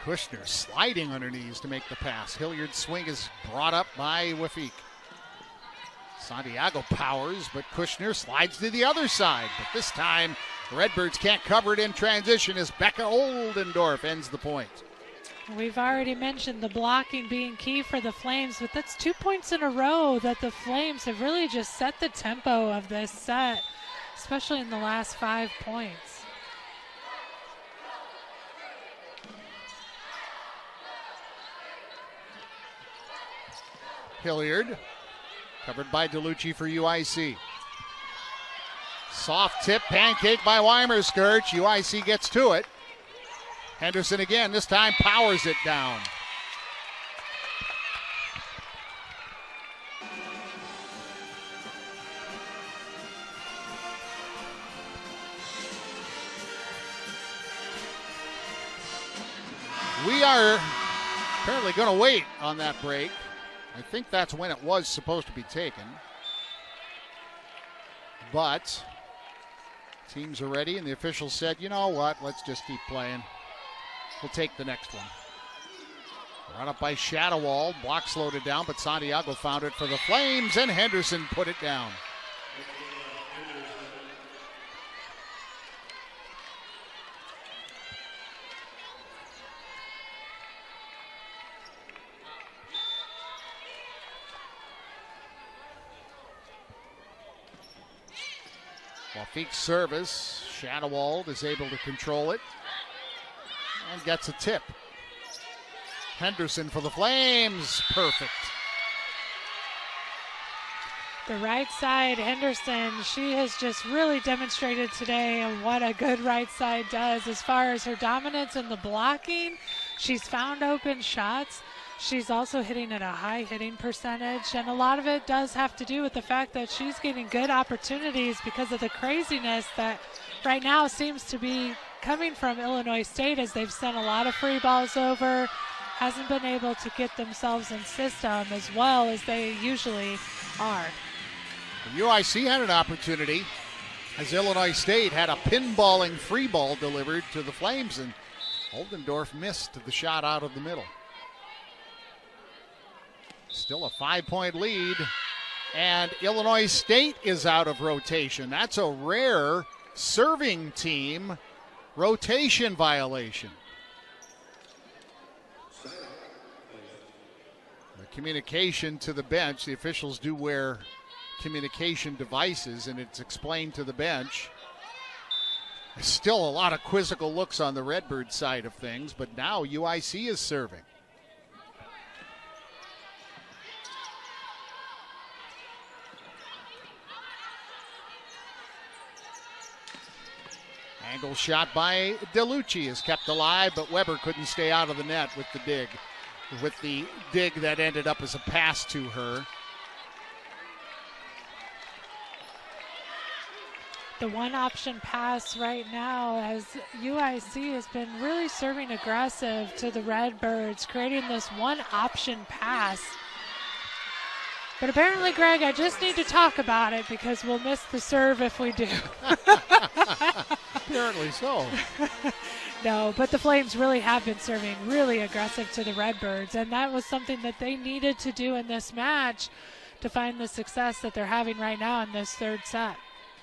S1: Kushner sliding underneath to make the pass. Hilliard's swing is brought up by Wafiq. Santiago powers, but Kushner slides to the other side. But this time, the Redbirds can't cover it in transition as Becca Oldendorf ends the point.
S2: We've already mentioned the blocking being key for the Flames, but that's 2 points in a row that the Flames have really just set the tempo of this set, especially in the last 5 points.
S1: Hilliard, covered by DeLucci for UIC. Soft tip, pancake by Weimerskirch. UIC gets to it. Henderson again, this time powers it down. We are apparently going to wait on that break. I think that's when it was supposed to be taken. But teams are ready, and the officials said, you know what, let's just keep playing. We'll take the next one. Run up by Shadowall. Block slowed it down, but Santiago found it for the Flames, and Henderson put it down. Feek service. Shadowald is able to control it and gets a tip. Henderson for the Flames. Perfect.
S2: The right side, Henderson, she has just really demonstrated today what a good right side does as far as her dominance in the blocking. She's found open shots. She's also hitting at a high hitting percentage, and a lot of it does have to do with the fact that she's getting good opportunities because of the craziness that right now seems to be coming from Illinois State, as they've sent a lot of free balls over, hasn't been able to get themselves in system as well as they usually are.
S1: UIC had an opportunity as Illinois State had a pinballing free ball delivered to the Flames, and Oldendorf missed the shot out of the middle. Still a 5-point lead, and Illinois State is out of rotation. That's a rare serving team rotation violation. The communication to the bench, the officials do wear communication devices, and it's explained to the bench. There's still a lot of quizzical looks on the Redbird side of things, but now UIC is serving. Angle shot by DeLucci is kept alive, but Weber couldn't stay out of the net with the dig that ended up as a pass to her.
S2: The one option pass right now, as UIC has been really serving aggressive to the Redbirds, creating this one option pass. But apparently, Greg, I just need to talk about it because we'll miss the serve if we do.
S1: Apparently so.
S2: No, but the Flames really have been serving really aggressive to the Redbirds, and that was something that they needed to do in this match to find the success that they're having right now in this third set.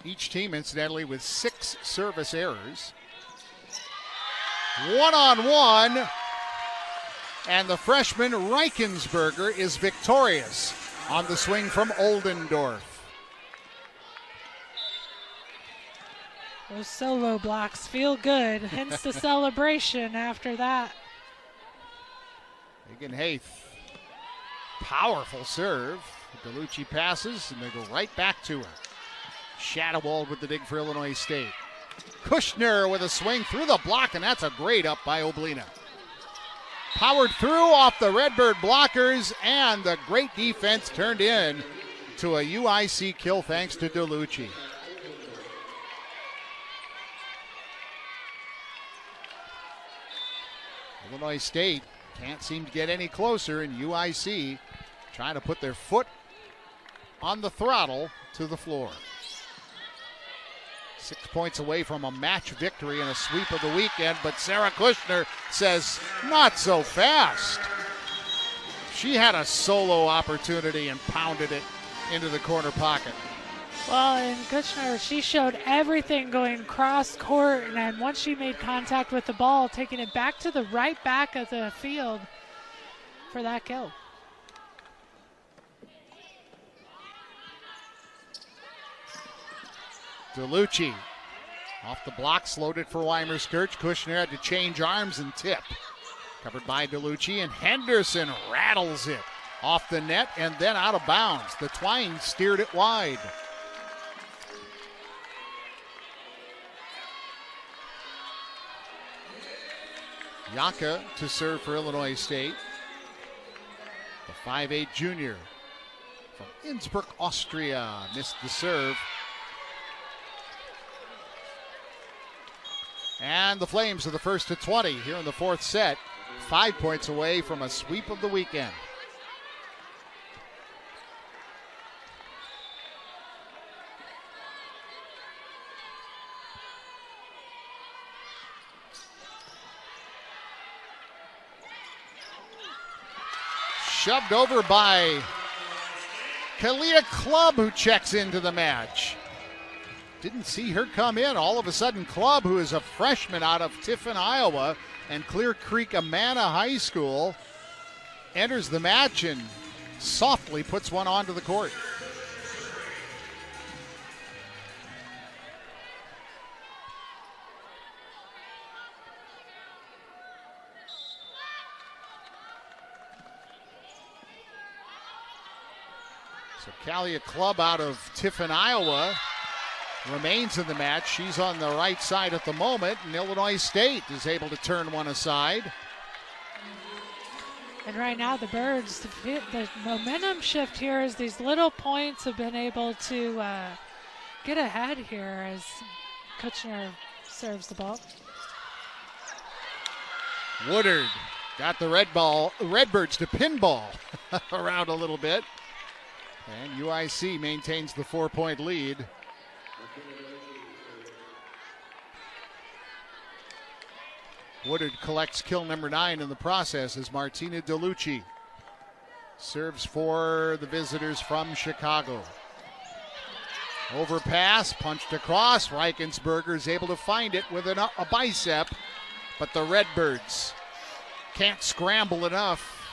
S1: Each team, incidentally, with 6 service errors. 1-on-1, and the freshman Reichensberger is victorious on the swing from Oldendorf.
S2: Those solo blocks feel good, hence the celebration after that.
S1: Hagen Haith, powerful serve. DeLucci passes, and they go right back to her. Shadowald with the dig for Illinois State. Kushner with a swing through the block, and that's a great up by Oblina. Powered through off the Redbird blockers, and the great defense turned in to a UIC kill thanks to DeLucci. Illinois State can't seem to get any closer, and UIC trying to put their foot on the throttle to the floor. 6 points away from a match victory and a sweep of the weekend, but Sarah Kushner says, not so fast. She had a solo opportunity and pounded it into the corner pocket.
S2: Well, and Kushner, she showed everything going cross court, and then once she made contact with the ball, taking it back to the right back of the field for that kill.
S1: DeLucci off the block, slowed it for Weimer-Skirch. Kushner had to change arms and tip. Covered by DeLucci, and Henderson rattles it off the net and then out of bounds. The Twine steered it wide. Yaka to serve for Illinois State. The 5'8" junior from Innsbruck, Austria, missed the serve. And the Flames are the first to 20 here in the fourth set. 5 points away from a sweep of the weekend. Shoved over by Kalia Clubb, who checks into the match. Didn't see her come in. All of a sudden, Clubb, who is a freshman out of Tiffin, Iowa, and Clear Creek Amana High School, enters the match and softly puts one onto the court. So Kalia Clubb out of Tiffin, Iowa, remains in the match. She's on the right side at the moment, and Illinois State is able to turn one aside.
S2: And right now the Birds, the momentum shift here is these little points have been able to get ahead here as Kutchner serves the ball.
S1: Woodard got the Redbirds to pinball around a little bit. And UIC maintains the 4-point lead. Woodard collects kill number 9 in the process as Martina DeLucci serves for the visitors from Chicago. Overpass, punched across. Reichensberger is able to find it with a bicep, but the Redbirds can't scramble enough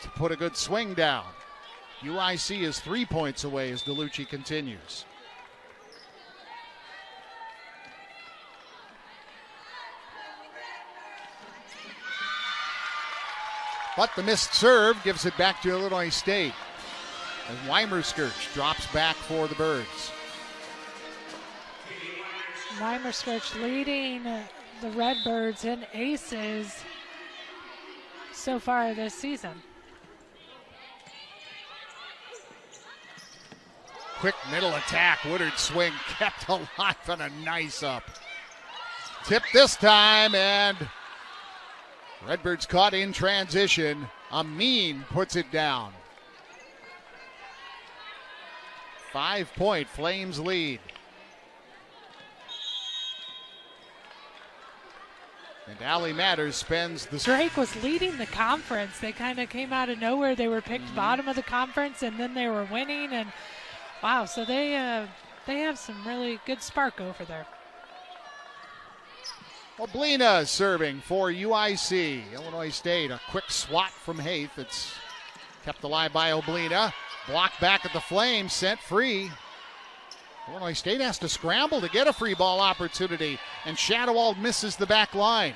S1: to put a good swing down. UIC is 3 points away as DeLucci continues. But the missed serve gives it back to Illinois State as Weimerskirch drops back for the Birds.
S2: Weimerskirch leading the Redbirds in aces so far this season.
S1: Quick middle attack. Woodard swing kept alive and a nice up. Tip this time, and Redbirds caught in transition. Amin puts it down. 5-point Flames lead. And Allie Matters spends the...
S2: Drake was leading the conference. They kind of came out of nowhere. They were picked bottom of the conference, and then they were winning, and wow, so they have some really good spark over there.
S1: Oblina serving for UIC. Illinois State, a quick swat from Haith. It's kept alive by Oblina. Blocked back at the Flames, sent free. Illinois State has to scramble to get a free ball opportunity, and Shadowald misses the back line.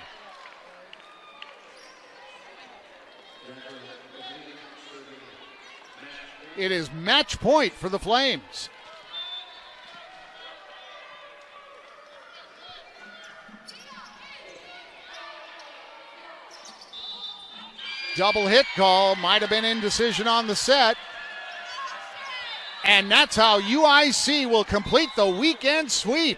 S1: It is match point for the Flames. Double hit call, might have been indecision on the set. And that's how UIC will complete the weekend sweep.